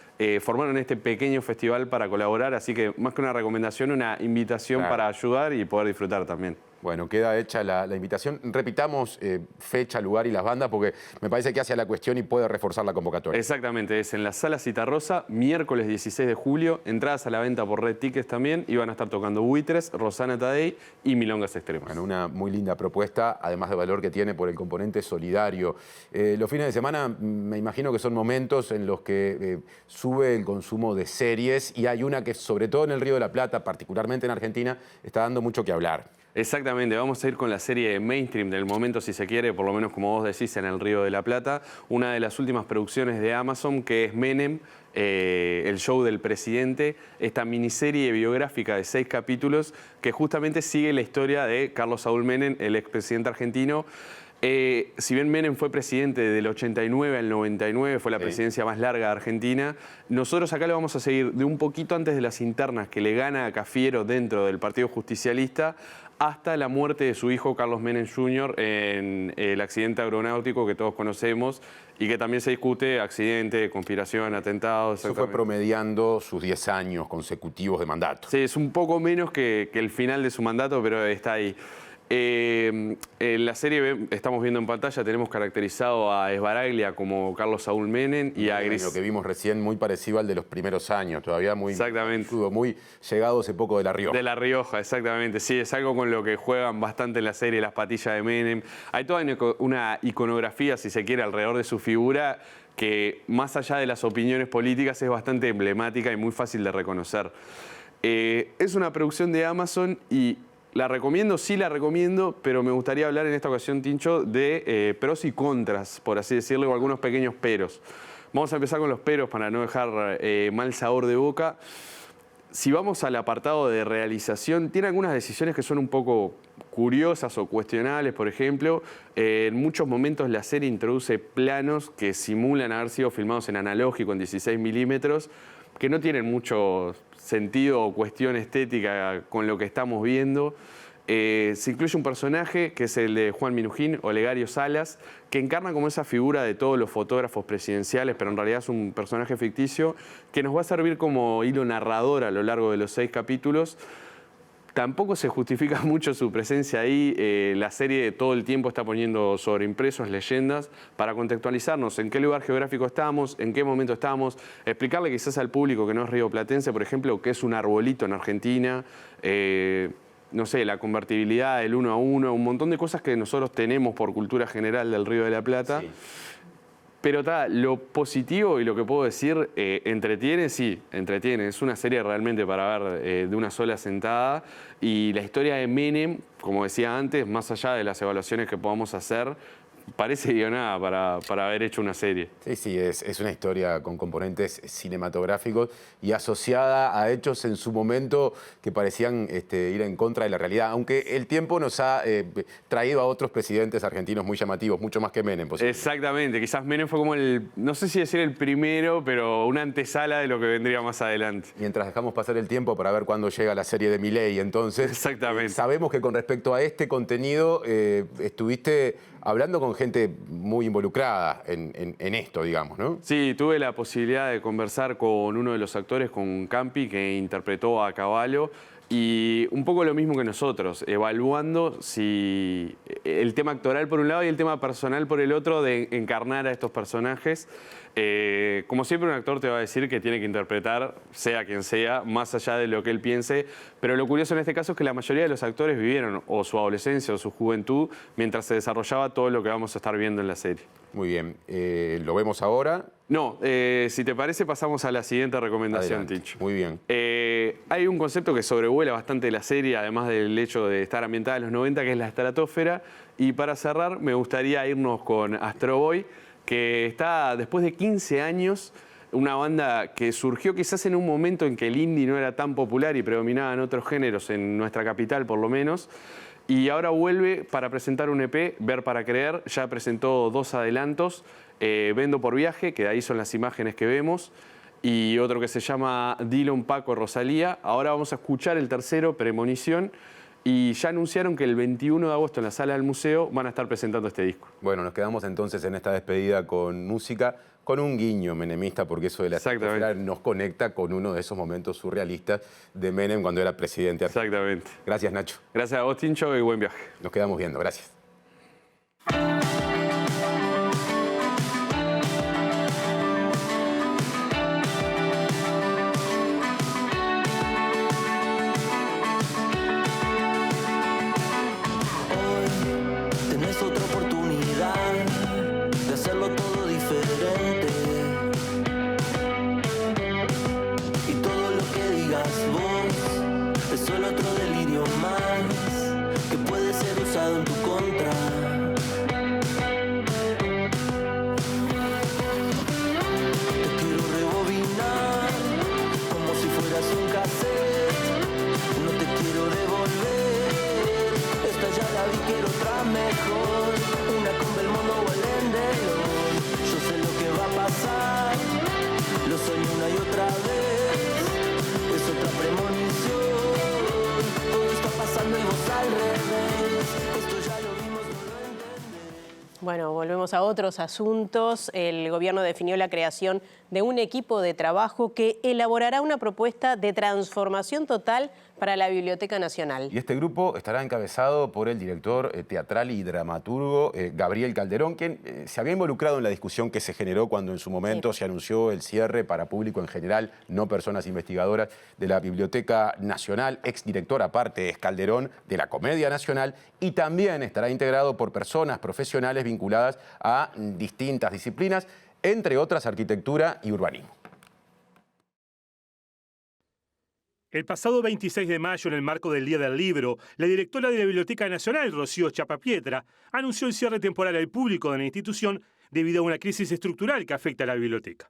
formaron este pequeño festival para colaborar, así que más que una recomendación, una invitación para ayudar y poder disfrutar también. Bueno, queda hecha la invitación. Repitamos fecha, lugar y las bandas, porque me parece que hace a la cuestión y puede reforzar la convocatoria. Exactamente, es en la Sala Citarrosa, miércoles 16 de julio, entradas a la venta por Red Tickets también, y van a estar tocando Buitres, Rosana Tadei y Milongas Extremas. Bueno, una muy linda propuesta, además de valor que tiene por el componente solidario. Los fines de semana me imagino que son momentos en los que sube el consumo de series, y hay una que, sobre todo en el Río de la Plata, particularmente en Argentina, está dando mucho que hablar. Exactamente, vamos a ir con la serie mainstream del momento, si se quiere, por lo menos como vos decís, en el Río de la Plata. Una de las últimas producciones de Amazon, que es Menem, el show del presidente, esta miniserie biográfica de 6 capítulos que justamente sigue la historia de Carlos Saúl Menem, el expresidente argentino. Si bien Menem fue presidente del 89 al 99, fue la presidencia más larga de Argentina, nosotros acá lo vamos a seguir de un poquito antes de las internas que le gana a Cafiero dentro del Partido Justicialista, hasta la muerte de su hijo Carlos Menem Jr. en el accidente aeronáutico que todos conocemos y que también se discute, accidente, conspiración, atentados. Eso fue promediando sus 10 años consecutivos de mandato. Sí, es un poco menos que el final de su mandato, pero está ahí. En la serie estamos viendo en pantalla, tenemos caracterizado a Esbaraglia como Carlos Saúl Menem y a Lo que vimos recién, muy parecido al de los primeros años, todavía muy llegado hace poco de La Rioja. De La Rioja, exactamente. Sí, es algo con lo que juegan bastante en la serie, las patillas de Menem. Hay toda una iconografía, si se quiere, alrededor de su figura que, más allá de las opiniones políticas, es bastante emblemática y muy fácil de reconocer. Es una producción de Amazon y la recomiendo, sí la recomiendo, pero me gustaría hablar en esta ocasión, Tincho, de pros y contras, por así decirlo, o algunos pequeños peros. Vamos a empezar con los peros para no dejar mal sabor de boca. Si vamos al apartado de realización, tiene algunas decisiones que son un poco curiosas o cuestionables. Por ejemplo, en muchos momentos la serie introduce planos que simulan haber sido filmados en analógico, en 16 milímetros, que no tienen mucho sentido o cuestión estética con lo que estamos viendo. Se incluye un personaje que es el de Juan Minujín, Olegario Salas, que encarna como esa figura de todos los fotógrafos presidenciales, pero en realidad es un personaje ficticio que nos va a servir como hilo narrador a lo largo de los 6 capítulos. Tampoco se justifica mucho su presencia ahí. La serie todo el tiempo está poniendo sobreimpresos leyendas para contextualizarnos en qué lugar geográfico estamos, en qué momento estamos, explicarle quizás al público que no es rioplatense, por ejemplo, qué es un arbolito en Argentina, no sé, la convertibilidad, el 1 a 1, un montón de cosas que nosotros tenemos por cultura general del Río de la Plata. Sí. Pero lo positivo y lo que puedo decir, entretiene, sí, entretiene. Es una serie realmente para ver de una sola sentada. Y la historia de Menem, como decía antes, más allá de las evaluaciones que podamos hacer, parece guionada para haber hecho una serie. Sí, es una historia con componentes cinematográficos y asociada a hechos en su momento que parecían ir en contra de la realidad, aunque el tiempo nos ha traído a otros presidentes argentinos muy llamativos, mucho más que Menem. Exactamente, quizás Menem fue como no sé si decir el primero, pero una antesala de lo que vendría más adelante. Mientras dejamos pasar el tiempo para ver cuándo llega la serie de Milei, entonces. Exactamente. Sabemos que con respecto a este contenido estuviste hablando con gente muy involucrada en esto, digamos, ¿no? Sí, tuve la posibilidad de conversar con uno de los actores, con Campi, que interpretó a Cavallo, y un poco lo mismo que nosotros, evaluando si el tema actoral por un lado y el tema personal por el otro, de encarnar a estos personajes. Como siempre, un actor te va a decir que tiene que interpretar, sea quien sea, más allá de lo que él piense, pero lo curioso en este caso es que la mayoría de los actores vivieron o su adolescencia o su juventud mientras se desarrollaba todo lo que vamos a estar viendo en la serie. Muy bien. ¿Lo vemos ahora? No, si te parece pasamos a la siguiente recomendación, Tincho. Muy bien. Hay un concepto que sobrevuela bastante la serie, además del hecho de estar ambientada en los 90, que es la estratosfera. Y para cerrar, me gustaría irnos con Astro Boy, que está después de 15 años, una banda que surgió quizás en un momento en que el indie no era tan popular y predominaban otros géneros, en nuestra capital por lo menos. Y ahora vuelve para presentar un EP, Ver para Creer. Ya presentó 2 adelantos, Vendo por Viaje, que de ahí son las imágenes que vemos, y otro que se llama Dylan, Paco, Rosalía. Ahora vamos a escuchar el tercero, Premonición, y ya anunciaron que el 21 de agosto en la Sala del Museo van a estar presentando este disco. Bueno, nos quedamos entonces en esta despedida con música, con un guiño menemista, porque eso de la estratosfera nos conecta con uno de esos momentos surrealistas de Menem cuando era presidente. Exactamente. Gracias, Nacho. Gracias a vos, Tincho, y buen viaje. Nos quedamos viendo. Gracias. Tenés otra oportunidad de hacerlo todo diferente. Y todo lo que digas vos es solo otro delirio más que puede ser usado en tu contra. Te quiero rebobinar como si fueras un cassette. No te quiero devolver. Esta ya la vi, quiero otra mejor. Una con Belmondo o el Endelón. Yo sé lo que va a pasar. Lo sueño una y otra vez. Es otra premonición. Todo está pasando y vos al revés. Esto ya lo vimos, no lo entendés. Bueno, volvemos a otros asuntos. El gobierno definió la creación de un equipo de trabajo que elaborará una propuesta de transformación total para la Biblioteca Nacional. Y este grupo estará encabezado por el director teatral y dramaturgo Gabriel Calderón, quien se había involucrado en la discusión que se generó cuando en su momento se anunció el cierre para público en general, no personas investigadoras, de la Biblioteca Nacional. Exdirector aparte es Calderón de la Comedia Nacional, y también estará integrado por personas profesionales vinculadas a distintas disciplinas, entre otras arquitectura y urbanismo. El pasado 26 de mayo, en el marco del Día del Libro, la directora de la Biblioteca Nacional, Rocío Chapapietra, anunció el cierre temporal al público de la institución debido a una crisis estructural que afecta a la biblioteca.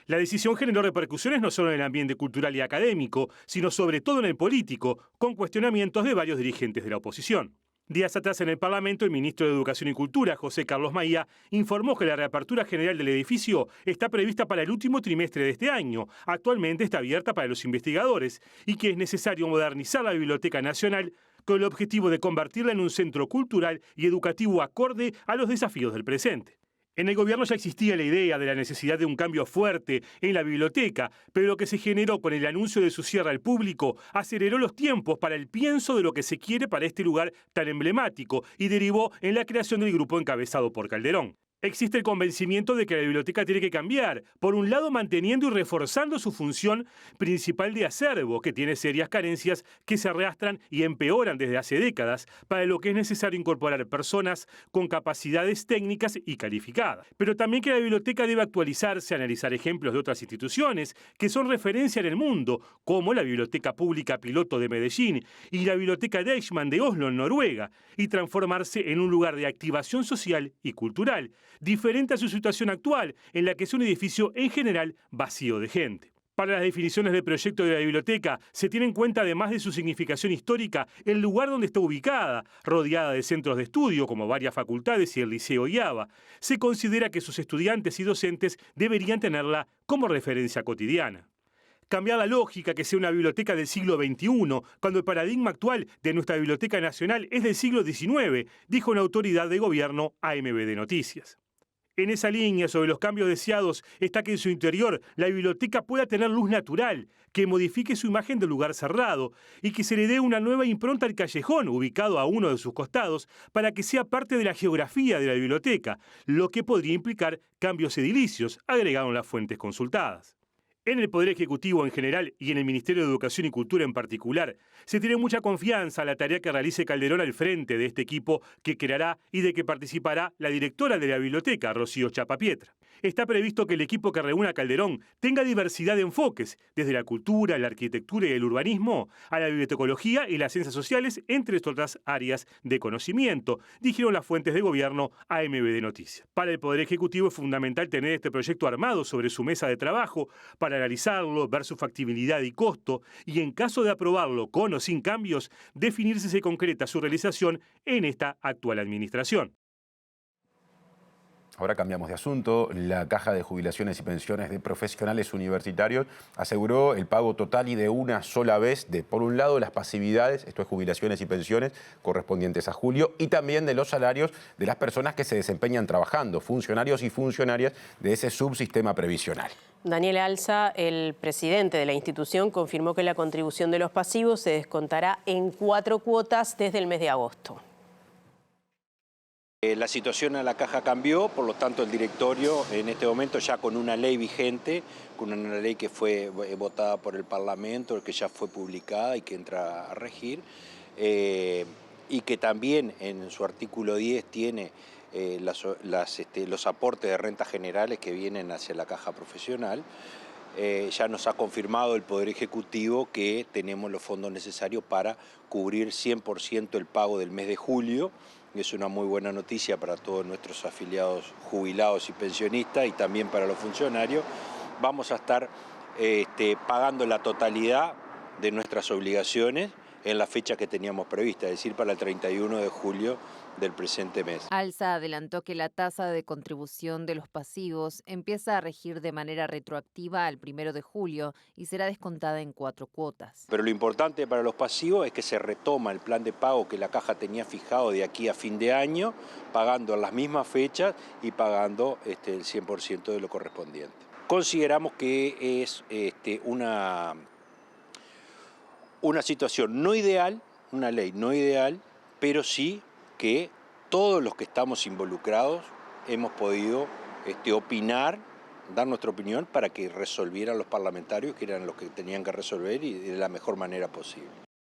La decisión generó repercusiones no solo en el ambiente cultural y académico, sino sobre todo en el político, con cuestionamientos de varios dirigentes de la oposición. Días atrás en el Parlamento, el ministro de Educación y Cultura, José Carlos Maía, informó que la reapertura general del edificio está prevista para el último trimestre de este año. Actualmente está abierta para los investigadores y que es necesario modernizar la Biblioteca Nacional con el objetivo de convertirla en un centro cultural y educativo acorde a los desafíos del presente. En el gobierno ya existía la idea de la necesidad de un cambio fuerte en la biblioteca, pero lo que se generó con el anuncio de su cierre al público aceleró los tiempos para el pienso de lo que se quiere para este lugar tan emblemático y derivó en la creación del grupo encabezado por Calderón. Existe el convencimiento de que la biblioteca tiene que cambiar, por un lado manteniendo y reforzando su función principal de acervo, que tiene serias carencias que se arrastran y empeoran desde hace décadas, para lo que es necesario incorporar personas con capacidades técnicas y calificadas. Pero también que la biblioteca debe actualizarse, analizar ejemplos de otras instituciones que son referencia en el mundo, como la Biblioteca Pública Piloto de Medellín y la Biblioteca Deichmann de Oslo, en Noruega, y transformarse en un lugar de activación social y cultural, diferente a su situación actual, en la que es un edificio en general vacío de gente. Para las definiciones del proyecto de la biblioteca se tiene en cuenta, además de su significación histórica, el lugar donde está ubicada, rodeada de centros de estudio como varias facultades y el Liceo IABA. Se considera que sus estudiantes y docentes deberían tenerla como referencia cotidiana. cambiar la lógica, que sea una biblioteca del siglo XXI, cuando el paradigma actual de nuestra Biblioteca Nacional es del siglo XIX, dijo una autoridad de gobierno a MBD Noticias. En esa línea sobre los cambios deseados está que en su interior la biblioteca pueda tener luz natural, que modifique su imagen de lugar cerrado y que se le dé una nueva impronta al callejón ubicado a uno de sus costados para que sea parte de la geografía de la biblioteca, lo que podría implicar cambios edilicios, agregaron las fuentes consultadas. En el Poder Ejecutivo en general y en el Ministerio de Educación y Cultura en particular, se tiene mucha confianza en la tarea que realice Calderón al frente de este equipo que creará y de que participará la directora de la biblioteca, Rocío Chapapietra. Está previsto que el equipo que reúna a Calderón tenga diversidad de enfoques, desde la cultura, la arquitectura y el urbanismo, a la bibliotecología y las ciencias sociales, entre otras áreas de conocimiento, dijeron las fuentes de gobierno a MBD Noticias. Para el Poder Ejecutivo es fundamental tener este proyecto armado sobre su mesa de trabajo para analizarlo, ver su factibilidad y costo, y en caso de aprobarlo con o sin cambios, definir si se concreta su realización en esta actual administración. Ahora cambiamos de asunto. La Caja de Jubilaciones y Pensiones de Profesionales Universitarios aseguró el pago total y de una sola vez de, por un lado, las pasividades, esto es jubilaciones y pensiones, correspondientes a julio, y también de los salarios de las personas que se desempeñan trabajando, funcionarios y funcionarias de ese subsistema previsional. Daniel Alza, el presidente de la institución, confirmó que la contribución de los pasivos se descontará en 4 cuotas desde el mes de agosto. La situación en la Caja cambió, por lo tanto el directorio en este momento ya con una ley vigente, con una ley que fue votada por el Parlamento, que ya fue publicada y que entra a regir, y que también en su artículo 10 tiene los aportes de rentas generales que vienen hacia la Caja Profesional. Ya nos ha confirmado el Poder Ejecutivo que tenemos los fondos necesarios para cubrir 100% el pago del mes de julio. Es una muy buena noticia para todos nuestros afiliados jubilados y pensionistas y también para los funcionarios. Vamos a estar pagando la totalidad de nuestras obligaciones en la fecha que teníamos prevista, es decir, para el 31 de julio del presente mes. Alza adelantó que la tasa de contribución de los pasivos empieza a regir de manera retroactiva al 1 de julio y será descontada en 4 cuotas. Pero lo importante para los pasivos es que se retoma el plan de pago que la Caja tenía fijado de aquí a fin de año, pagando a las mismas fechas y pagando el 100% de lo correspondiente. Consideramos que es una situación no ideal, una ley no ideal, pero sí que todos los que estamos involucrados hemos podido opinar, dar nuestra opinión para que resolvieran los parlamentarios, que eran los que tenían que resolver y de la mejor manera posible.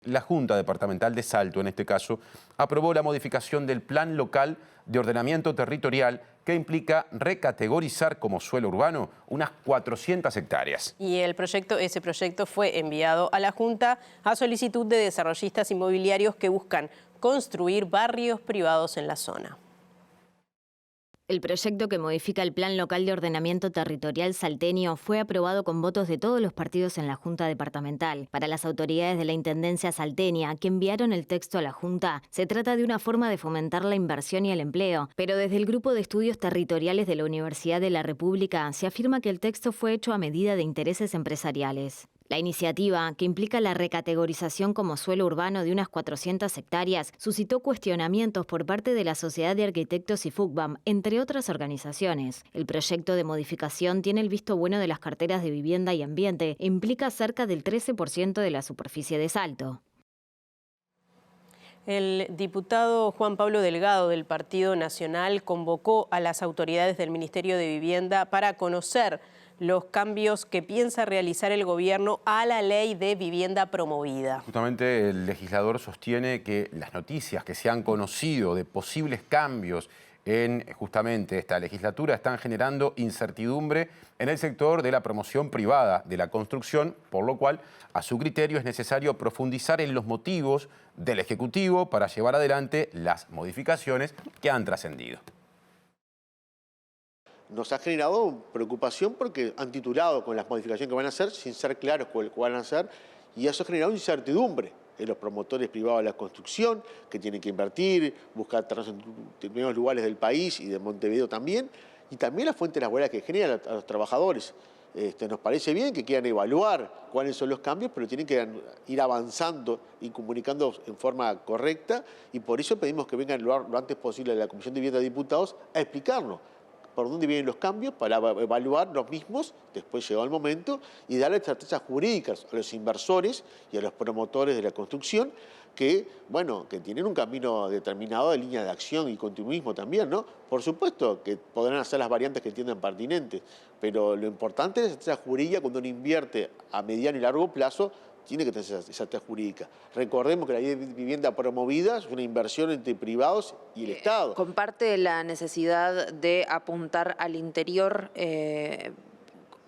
La Junta Departamental de Salto, en este caso, aprobó la modificación del Plan Local de Ordenamiento Territorial que implica recategorizar como suelo urbano unas 400 hectáreas. Y ese proyecto fue enviado a la Junta a solicitud de desarrollistas inmobiliarios que buscan construir barrios privados en la zona. El proyecto que modifica el Plan Local de Ordenamiento Territorial salteño fue aprobado con votos de todos los partidos en la Junta Departamental. Para las autoridades de la Intendencia salteña, que enviaron el texto a la Junta, se trata de una forma de fomentar la inversión y el empleo. Pero desde el Grupo de Estudios Territoriales de la Universidad de la República se afirma que el texto fue hecho a medida de intereses empresariales. La iniciativa, que implica la recategorización como suelo urbano de unas 400 hectáreas, suscitó cuestionamientos por parte de la Sociedad de Arquitectos y FUCBAM, entre otras organizaciones. El proyecto de modificación tiene el visto bueno de las carteras de Vivienda y Ambiente e implica cerca del 13% de la superficie de Salto. El diputado Juan Pablo Delgado del Partido Nacional convocó a las autoridades del Ministerio de Vivienda para conocer los cambios que piensa realizar el gobierno a la ley de vivienda promovida. Justamente el legislador sostiene que las noticias que se han conocido de posibles cambios en justamente esta legislatura están generando incertidumbre en el sector de la promoción privada de la construcción, por lo cual, a su criterio, es necesario profundizar en los motivos del Ejecutivo para llevar adelante las modificaciones que han trascendido. Nos ha generado preocupación porque han titulado con las modificaciones que van a hacer sin ser claros cuál van a hacer, y eso ha generado incertidumbre en los promotores privados de la construcción, que tienen que invertir, buscar terrenos en determinados lugares del país y de Montevideo también, y también la fuente laboral que generan a los trabajadores. Nos parece bien que quieran evaluar cuáles son los cambios, pero tienen que ir avanzando y comunicando en forma correcta, y por eso pedimos que vengan lo antes posible a la Comisión de Vivienda de Diputados a explicarnos por dónde vienen los cambios para evaluar los mismos, después llegó el momento, y darle estrategias jurídicas a los inversores y a los promotores de la construcción que, bueno, que tienen un camino determinado de línea de acción y continuismo también, ¿no? Por supuesto que podrán hacer las variantes que entiendan pertinentes, pero lo importante es la estrategia jurídica. Cuando uno invierte a mediano y largo plazo, tiene que tener esa estrategia jurídica. Recordemos que la ley de vivienda promovida es una inversión entre privados y el Estado. ¿Comparte la necesidad de apuntar al interior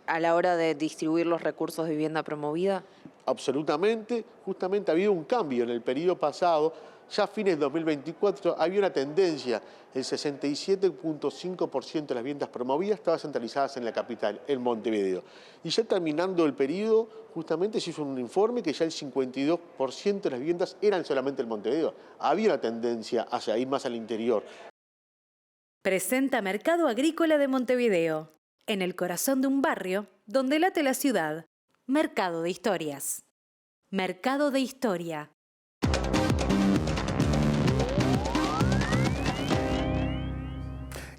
a la hora de distribuir los recursos de vivienda promovida? Absolutamente. Justamente ha habido un cambio en el periodo pasado. Ya a fines de 2024 había una tendencia. El 67.5% de las viviendas promovidas estaban centralizadas en la capital, en Montevideo. Y ya terminando el periodo, justamente se hizo un informe que ya el 52% de las viviendas eran solamente en Montevideo. Había una tendencia hacia ir más al interior. Presenta Mercado Agrícola de Montevideo, en el corazón de un barrio donde late la ciudad. Mercado de Historias. Mercado de Historia.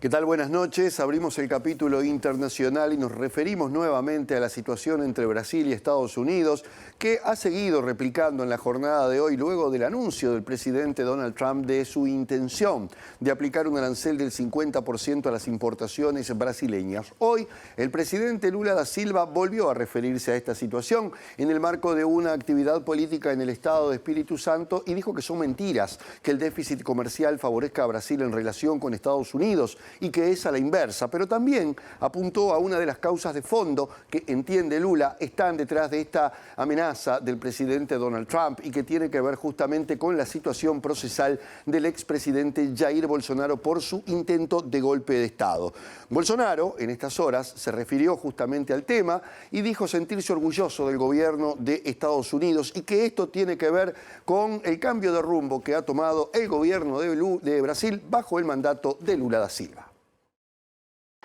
¿Qué tal? Buenas noches. Abrimos el capítulo internacional y nos referimos nuevamente a la situación entre Brasil y Estados Unidos, que ha seguido replicando en la jornada de hoy luego del anuncio del presidente Donald Trump de su intención de aplicar un arancel del 50% a las importaciones brasileñas. Hoy, el presidente Lula da Silva volvió a referirse a esta situación en el marco de una actividad política en el estado de Espíritu Santo y dijo que son mentiras que el déficit comercial favorezca a Brasil en relación con Estados Unidos y que es a la inversa, pero también apuntó a una de las causas de fondo que, entiende Lula, están detrás de esta amenaza del presidente Donald Trump y que tiene que ver justamente con la situación procesal del expresidente Jair Bolsonaro por su intento de golpe de Estado. Bolsonaro, en estas horas, se refirió justamente al tema y dijo sentirse orgulloso del gobierno de Estados Unidos y que esto tiene que ver con el cambio de rumbo que ha tomado el gobierno de Brasil bajo el mandato de Lula da Silva.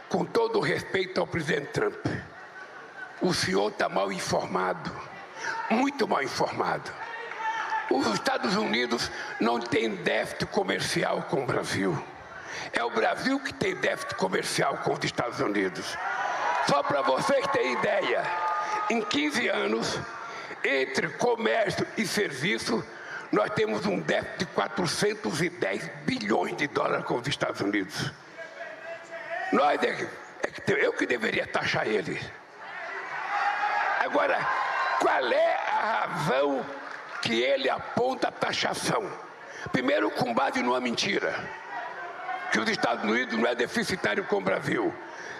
Com todo respeito ao presidente Trump, o senhor está mal informado, muito mal informado. Os Estados Unidos não têm déficit comercial com o Brasil. É o Brasil que tem déficit comercial com os Estados Unidos. Só para vocês terem ideia, em 15 anos, entre comércio e serviço, nós temos um déficit de 410 bilhões de dólares com os Estados Unidos. Eu que deveria taxar ele. Agora, qual é a razão que ele aponta a taxação? Primeiro, com base numa mentira, que os Estados Unidos não é deficitário com o Brasil.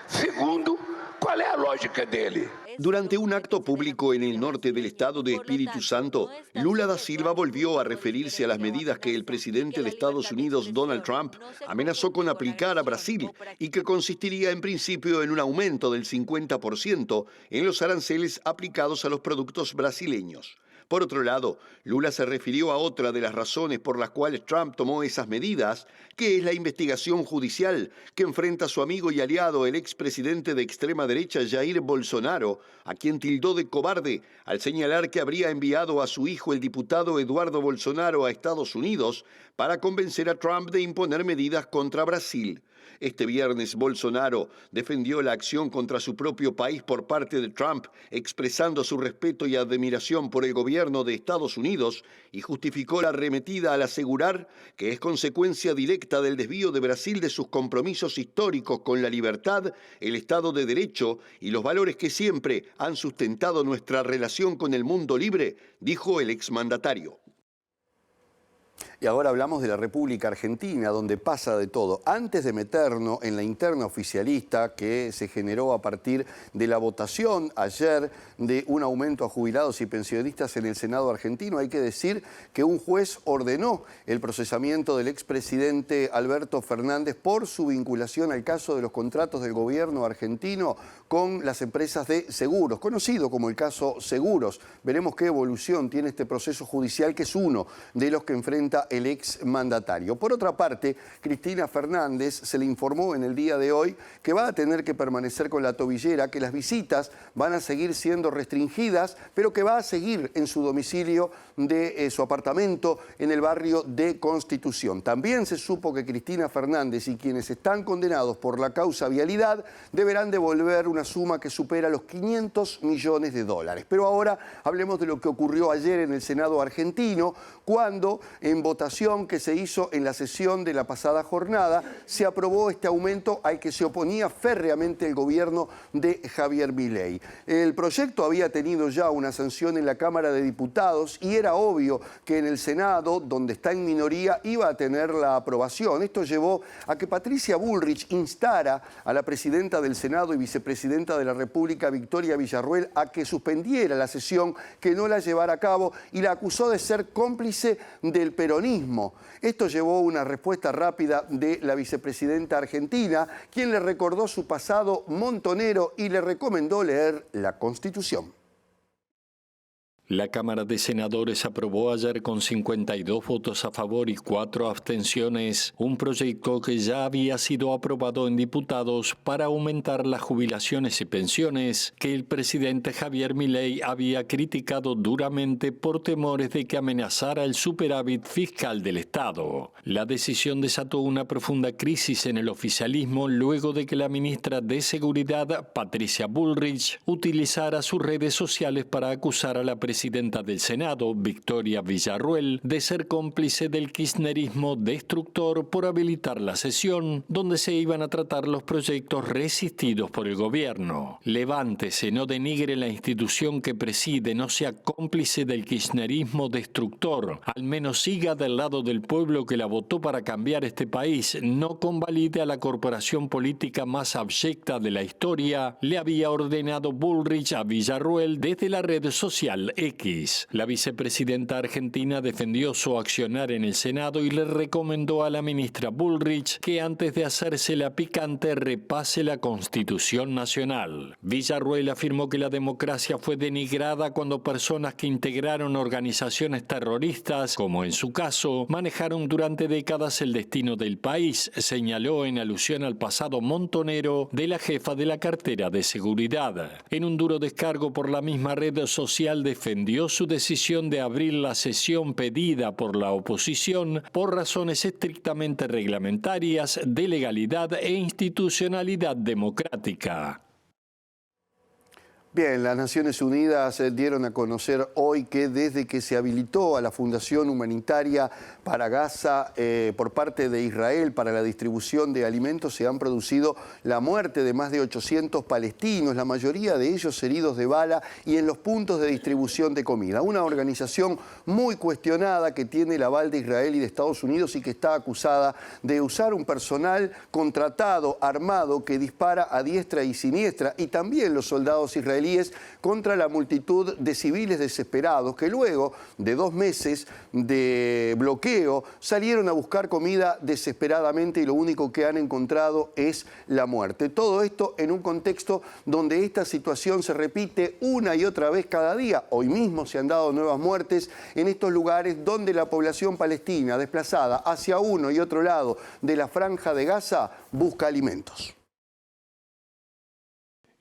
Segundo, ¿cuál es la lógica de él? Durante un acto público en el norte del estado de Espíritu Santo, Lula da Silva volvió a referirse a las medidas que el presidente de Estados Unidos, Donald Trump, amenazó con aplicar a Brasil y que consistiría en principio en un aumento del 50% en los aranceles aplicados a los productos brasileños. Por otro lado, Lula se refirió a otra de las razones por las cuales Trump tomó esas medidas, que es la investigación judicial que enfrenta a su amigo y aliado, el expresidente de extrema derecha Jair Bolsonaro, a quien tildó de cobarde al señalar que habría enviado a su hijo, el diputado Eduardo Bolsonaro, a Estados Unidos para convencer a Trump de imponer medidas contra Brasil. Este viernes, Bolsonaro defendió la acción contra su propio país por parte de Trump, expresando su respeto y admiración por el gobierno de Estados Unidos y justificó la arremetida al asegurar que es consecuencia directa del desvío de Brasil de sus compromisos históricos con la libertad, el Estado de Derecho y los valores que siempre han sustentado nuestra relación con el mundo libre, dijo el exmandatario. Y ahora hablamos de la República Argentina, donde pasa de todo. Antes de meternos en la interna oficialista que se generó a partir de la votación ayer de un aumento a jubilados y pensionistas en el Senado argentino, hay que decir que un juez ordenó el procesamiento del expresidente Alberto Fernández por su vinculación al caso de los contratos del gobierno argentino con las empresas de seguros, conocido como el caso Seguros. Veremos qué evolución tiene este proceso judicial, que es uno de los que enfrenta argumenta el exmandatario. Por otra parte, Cristina Fernández se le informó en el día de hoy que va a tener que permanecer con la tobillera, que las visitas van a seguir siendo restringidas, pero que va a seguir en su domicilio de su apartamento en el barrio de Constitución. También se supo que Cristina Fernández y quienes están condenados por la causa vialidad deberán devolver una suma que supera los 500 millones de dólares. Pero ahora hablemos de lo que ocurrió ayer en el Senado argentino, cuando en votación que se hizo en la sesión de la pasada jornada se aprobó este aumento al que se oponía férreamente el gobierno de Javier Milei. El proyecto había tenido ya una sanción en la Cámara de Diputados y era obvio que en el Senado, donde está en minoría, iba a tener la aprobación. Esto llevó a que Patricia Bullrich instara a la presidenta del Senado y vicepresidenta de la República, Victoria Villarruel, a que suspendiera la sesión, que no la llevara a cabo, y la acusó de ser cómplice del peronismo. Esto llevó a una respuesta rápida de la vicepresidenta argentina, quien le recordó su pasado montonero y le recomendó leer la Constitución. La Cámara de Senadores aprobó ayer con 52 votos a favor y 4 abstenciones un proyecto que ya había sido aprobado en diputados para aumentar las jubilaciones y pensiones que el presidente Javier Milei había criticado duramente por temores de que amenazara el superávit fiscal del Estado. La decisión desató una profunda crisis en el oficialismo luego de que la ministra de Seguridad, Patricia Bullrich, utilizara sus redes sociales para acusar a la presidenta del Senado, Victoria Villarruel, de ser cómplice del kirchnerismo destructor por habilitar la sesión donde se iban a tratar los proyectos resistidos por el gobierno. Levántese, no denigre la institución que preside, no sea cómplice del kirchnerismo destructor, al menos siga del lado del pueblo que la votó para cambiar este país, no convalide a la corporación política más abyecta de la historia, le había ordenado Bullrich a Villarruel desde la red social X. La vicepresidenta argentina defendió su accionar en el Senado y le recomendó a la ministra Bullrich que antes de hacerse la picante repase la Constitución Nacional. Villarruel afirmó que la democracia fue denigrada cuando personas que integraron organizaciones terroristas, como en su caso, manejaron durante décadas el destino del país, señaló en alusión al pasado montonero de la jefa de la cartera de seguridad. En un duro descargo por la misma red social defendió su decisión de abrir la sesión pedida por la oposición por razones estrictamente reglamentarias de legalidad e institucionalidad democrática. Bien, las Naciones Unidas dieron a conocer hoy que desde que se habilitó a la Fundación Humanitaria para Gaza por parte de Israel para la distribución de alimentos, se han producido la muerte de más de 800 palestinos, la mayoría de ellos heridos de bala y en los puntos de distribución de comida. Una organización muy cuestionada que tiene el aval de Israel y de Estados Unidos y que está acusada de usar un personal contratado, armado, que dispara a diestra y siniestra, y también los soldados israelíes contra la multitud de civiles desesperados que luego de 2 meses de bloqueo salieron a buscar comida desesperadamente y lo único que han encontrado es la muerte. Todo esto en un contexto donde esta situación se repite una y otra vez cada día. Hoy mismo se han dado nuevas muertes en estos lugares donde la población palestina desplazada hacia uno y otro lado de la franja de Gaza busca alimentos.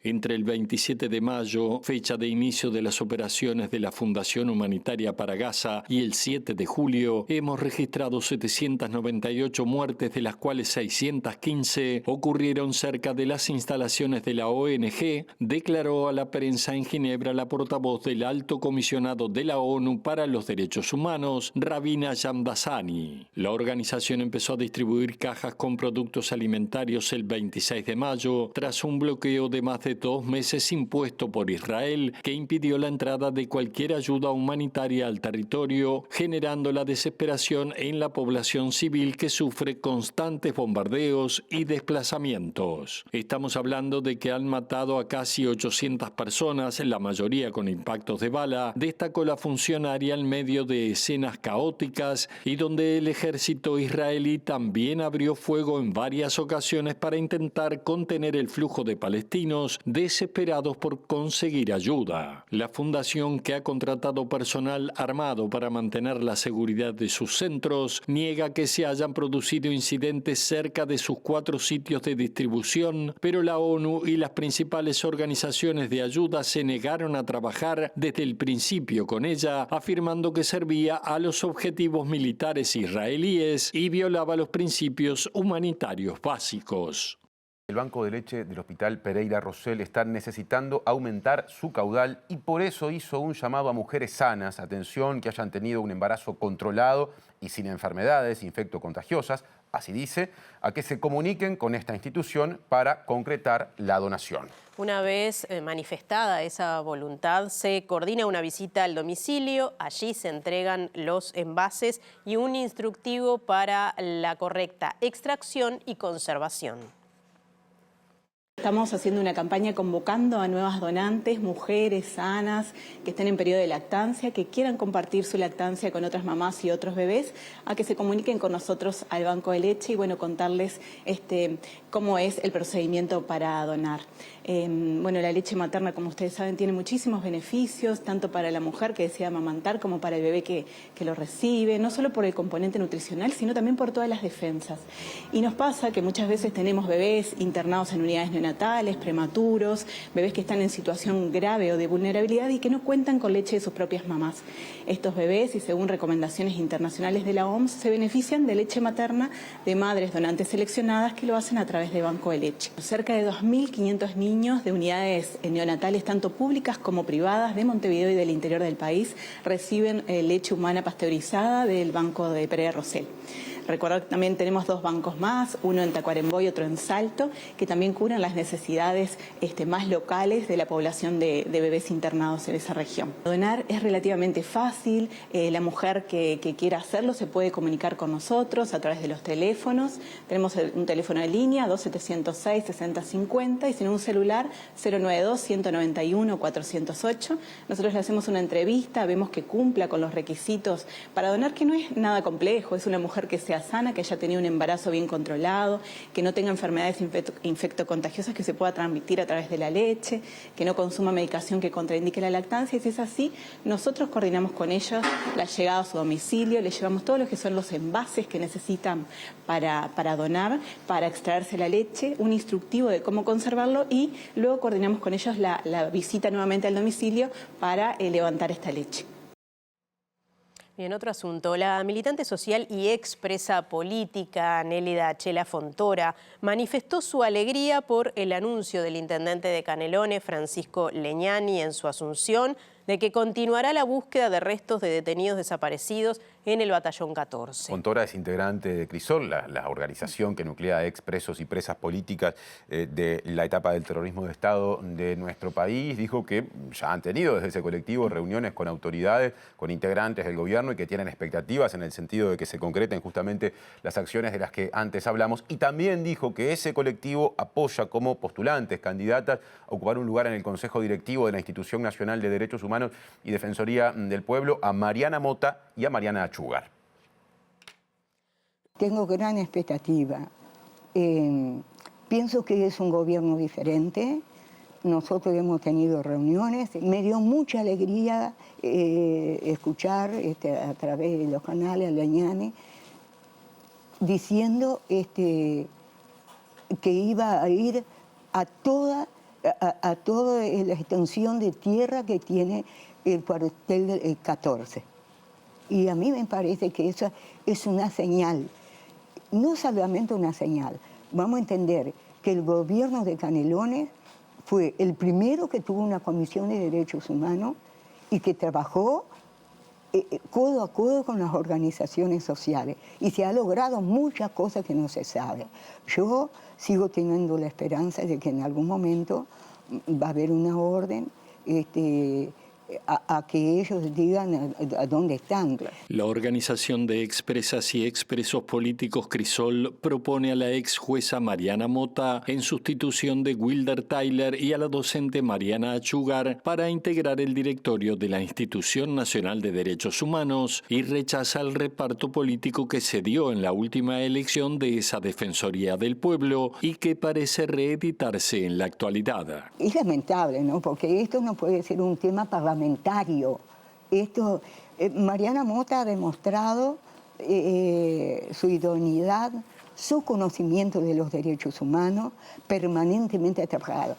Entre el 27 de mayo, fecha de inicio de las operaciones de la Fundación Humanitaria para Gaza, y el 7 de julio, hemos registrado 798 muertes, de las cuales 615 ocurrieron cerca de las instalaciones de la ONG, declaró a la prensa en Ginebra la portavoz del Alto Comisionado de la ONU para los Derechos Humanos, Ravina Shamdasani. La organización empezó a distribuir cajas con productos alimentarios el 26 de mayo, tras un bloqueo de más de 2 meses impuesto por Israel, que impidió la entrada de cualquier ayuda humanitaria al territorio, generando la desesperación en la población civil que sufre constantes bombardeos y desplazamientos. Estamos hablando de que han matado a casi 800 personas, la mayoría con impactos de bala, destacó la funcionaria en medio de escenas caóticas y donde el ejército israelí también abrió fuego en varias ocasiones para intentar contener el flujo de palestinos desesperados por conseguir ayuda. La fundación, que ha contratado personal armado para mantener la seguridad de sus centros, niega que se hayan producido incidentes cerca de sus 4 sitios de distribución, pero la ONU y las principales organizaciones de ayuda se negaron a trabajar desde el principio con ella, afirmando que servía a los objetivos militares israelíes y violaba los principios humanitarios básicos. El banco de leche del Hospital Pereira Rosell está necesitando aumentar su caudal y por eso hizo un llamado a mujeres sanas, atención, que hayan tenido un embarazo controlado y sin enfermedades infectocontagiosas, así dice, a que se comuniquen con esta institución para concretar la donación. Una vez manifestada esa voluntad, se coordina una visita al domicilio, allí se entregan los envases y un instructivo para la correcta extracción y conservación. Estamos haciendo una campaña convocando a nuevas donantes, mujeres sanas, que estén en periodo de lactancia, que quieran compartir su lactancia con otras mamás y otros bebés, a que se comuniquen con nosotros al banco de leche y bueno, contarles cómo es el procedimiento para donar. Bueno, la leche materna, como ustedes saben, tiene muchísimos beneficios, tanto para la mujer que desea amamantar como para el bebé que lo recibe, no solo por el componente nutricional, sino también por todas las defensas. Y nos pasa que muchas veces tenemos bebés internados en unidades neonatales, prematuros, bebés que están en situación grave o de vulnerabilidad y que no cuentan con leche de sus propias mamás. Estos bebés, y según recomendaciones internacionales de la OMS, se benefician de leche materna de madres donantes seleccionadas que lo hacen a través de banco de leche. Cerca de 2.500 niños de unidades neonatales, tanto públicas como privadas, de Montevideo y del interior del país, reciben leche humana pasteurizada del banco de Pereira Rosell. Recordar que también tenemos 2 bancos más, uno en Tacuarembó y otro en Salto, que también cubren las necesidades más locales de la población de bebés internados en esa región. Donar es relativamente fácil, la mujer que quiera hacerlo se puede comunicar con nosotros a través de los teléfonos. Tenemos un teléfono de línea 2706-6050 y si no un celular 092-191-408. Nosotros le hacemos una entrevista, vemos que cumpla con los requisitos para donar, que no es nada complejo, es una mujer que sea sana, que haya tenido un embarazo bien controlado, que no tenga enfermedades infectocontagiosas que se pueda transmitir a través de la leche, que no consuma medicación que contraindique la lactancia. Y si es así, nosotros coordinamos con ellos la llegada a su domicilio, les llevamos todos los que son los envases que necesitan para donar, para extraerse la leche, un instructivo de cómo conservarlo y luego coordinamos con ellos la visita nuevamente al domicilio para levantar esta leche. Bien, otro asunto. La militante social y expresa política Nélida Chela Fontora manifestó su alegría por el anuncio del intendente de Canelones, Francisco Leñani, en su asunción, de que continuará la búsqueda de restos de detenidos desaparecidos en el Batallón 14. Fontora es integrante de CRISOL, la organización que nuclea a expresos y presas políticas de la etapa del terrorismo de Estado de nuestro país. Dijo que ya han tenido desde ese colectivo reuniones con autoridades, con integrantes del gobierno y que tienen expectativas en el sentido de que se concreten justamente las acciones de las que antes hablamos. Y también dijo que ese colectivo apoya como postulantes, candidatas, a ocupar un lugar en el Consejo Directivo de la Institución Nacional de Derechos Humanos y Defensoría del Pueblo a Mariana Mota y a Mariana Achugar. Tengo gran expectativa. Pienso que es un gobierno diferente. Nosotros hemos tenido reuniones. Me dio mucha alegría escuchar a través de los canales a Leñani diciendo que iba a ir a toda la extensión de tierra que tiene el cuartel del 14. Y a mí me parece que eso es una señal, no solamente una señal. Vamos a entender que el gobierno de Canelones fue el primero que tuvo una comisión de derechos humanos y que trabajó codo a codo con las organizaciones sociales. Y se ha logrado muchas cosas que no se saben. Yo sigo teniendo la esperanza de que en algún momento va a haber una orden a que ellos digan a dónde están. La organización de expresas y expresos políticos Crisol propone a la ex jueza Mariana Mota en sustitución de Wilder Tyler y a la docente Mariana Achugar para integrar el directorio de la Institución Nacional de Derechos Humanos y rechaza el reparto político que se dio en la última elección de esa Defensoría del Pueblo y que parece reeditarse en la actualidad. Es lamentable, ¿no? Porque esto no puede ser un tema parlamentario. Mariana Mota ha demostrado su idoneidad, su conocimiento de los derechos humanos, permanentemente atrapado.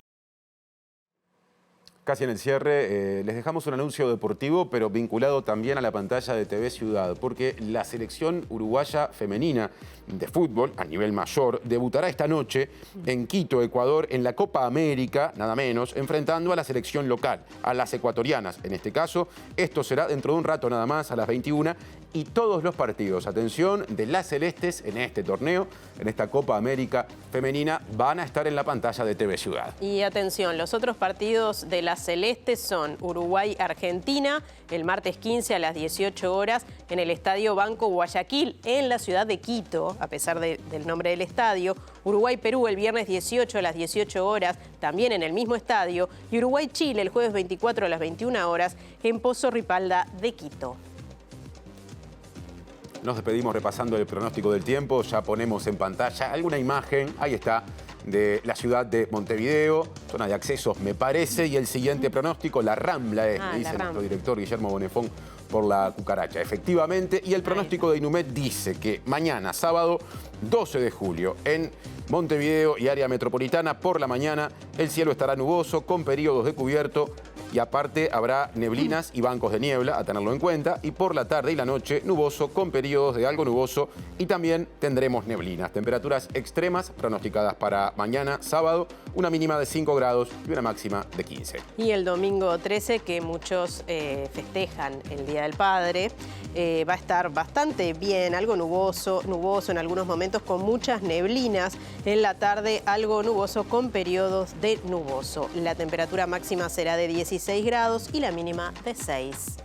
Casi en el cierre, les dejamos un anuncio deportivo, pero vinculado también a la pantalla de TV Ciudad, porque la selección uruguaya femenina de fútbol, a nivel mayor, debutará esta noche en Quito, Ecuador, en la Copa América, nada menos, enfrentando a la selección local, a las ecuatorianas. En este caso, esto será dentro de un rato nada más, a las 21, y todos los partidos, atención, de las celestes en este torneo, en esta Copa América femenina, van a estar en la pantalla de TV Ciudad. Y atención, los otros partidos de las celestes son Uruguay-Argentina, el martes 15 a las 18 horas, en el Estadio Banco Guayaquil, en la ciudad de Quito, a pesar del nombre del estadio. Uruguay-Perú el viernes 18 a las 18 horas, también en el mismo estadio. Y Uruguay-Chile el jueves 24 a las 21 horas, en Pozo Ripalda de Quito. Nos despedimos repasando el pronóstico del tiempo. Ya ponemos en pantalla alguna imagen, ahí está, de la ciudad de Montevideo, zona de accesos me parece, y el siguiente pronóstico, la Rambla es, me dice nuestro director Guillermo Bonefón, por la cucaracha. Efectivamente, y el pronóstico de Inumet dice que mañana, sábado 12 de julio, en Montevideo y área metropolitana, por la mañana el cielo estará nuboso con periodos de cubierto y aparte habrá neblinas y bancos de niebla, a tenerlo en cuenta, y por la tarde y la noche nuboso con periodos de algo nuboso y también tendremos neblinas. Temperaturas extremas pronosticadas para mañana, sábado, una mínima de 5 grados y una máxima de 15. Y el domingo 13, que muchos festejan el Día del Padre, va a estar bastante bien, algo nuboso en algunos momentos con muchas neblinas. En la tarde algo nuboso con periodos de nuboso. La temperatura máxima será de 16 grados y la mínima de 6.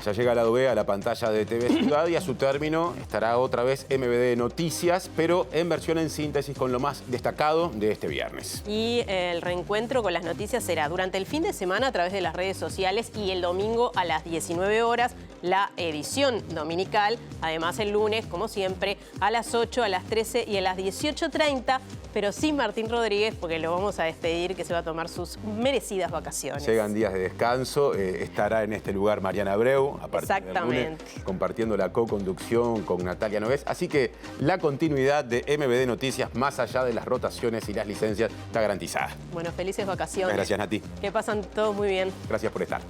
Ya llega el lado B a la pantalla de TV Ciudad y a su término estará otra vez MBD Noticias, pero en versión en síntesis con lo más destacado de este viernes. Y el reencuentro con las noticias será durante el fin de semana a través de las redes sociales y el domingo a las 19 horas la edición dominical. Además el lunes, como siempre, a las 8, a las 13 y a las 18:30, pero sin Martín Rodríguez porque lo vamos a despedir, que se va a tomar sus merecidas vacaciones. Llegan días de descanso, estará en este lugar Mariana Abreu, a partir del lunes, compartiendo la co-conducción con Natalia Nogués. Así que la continuidad de MBD Noticias, más allá de las rotaciones y las licencias, está garantizada. Bueno, felices vacaciones. Gracias, Nati. Que pasan todos muy bien. Gracias por estar.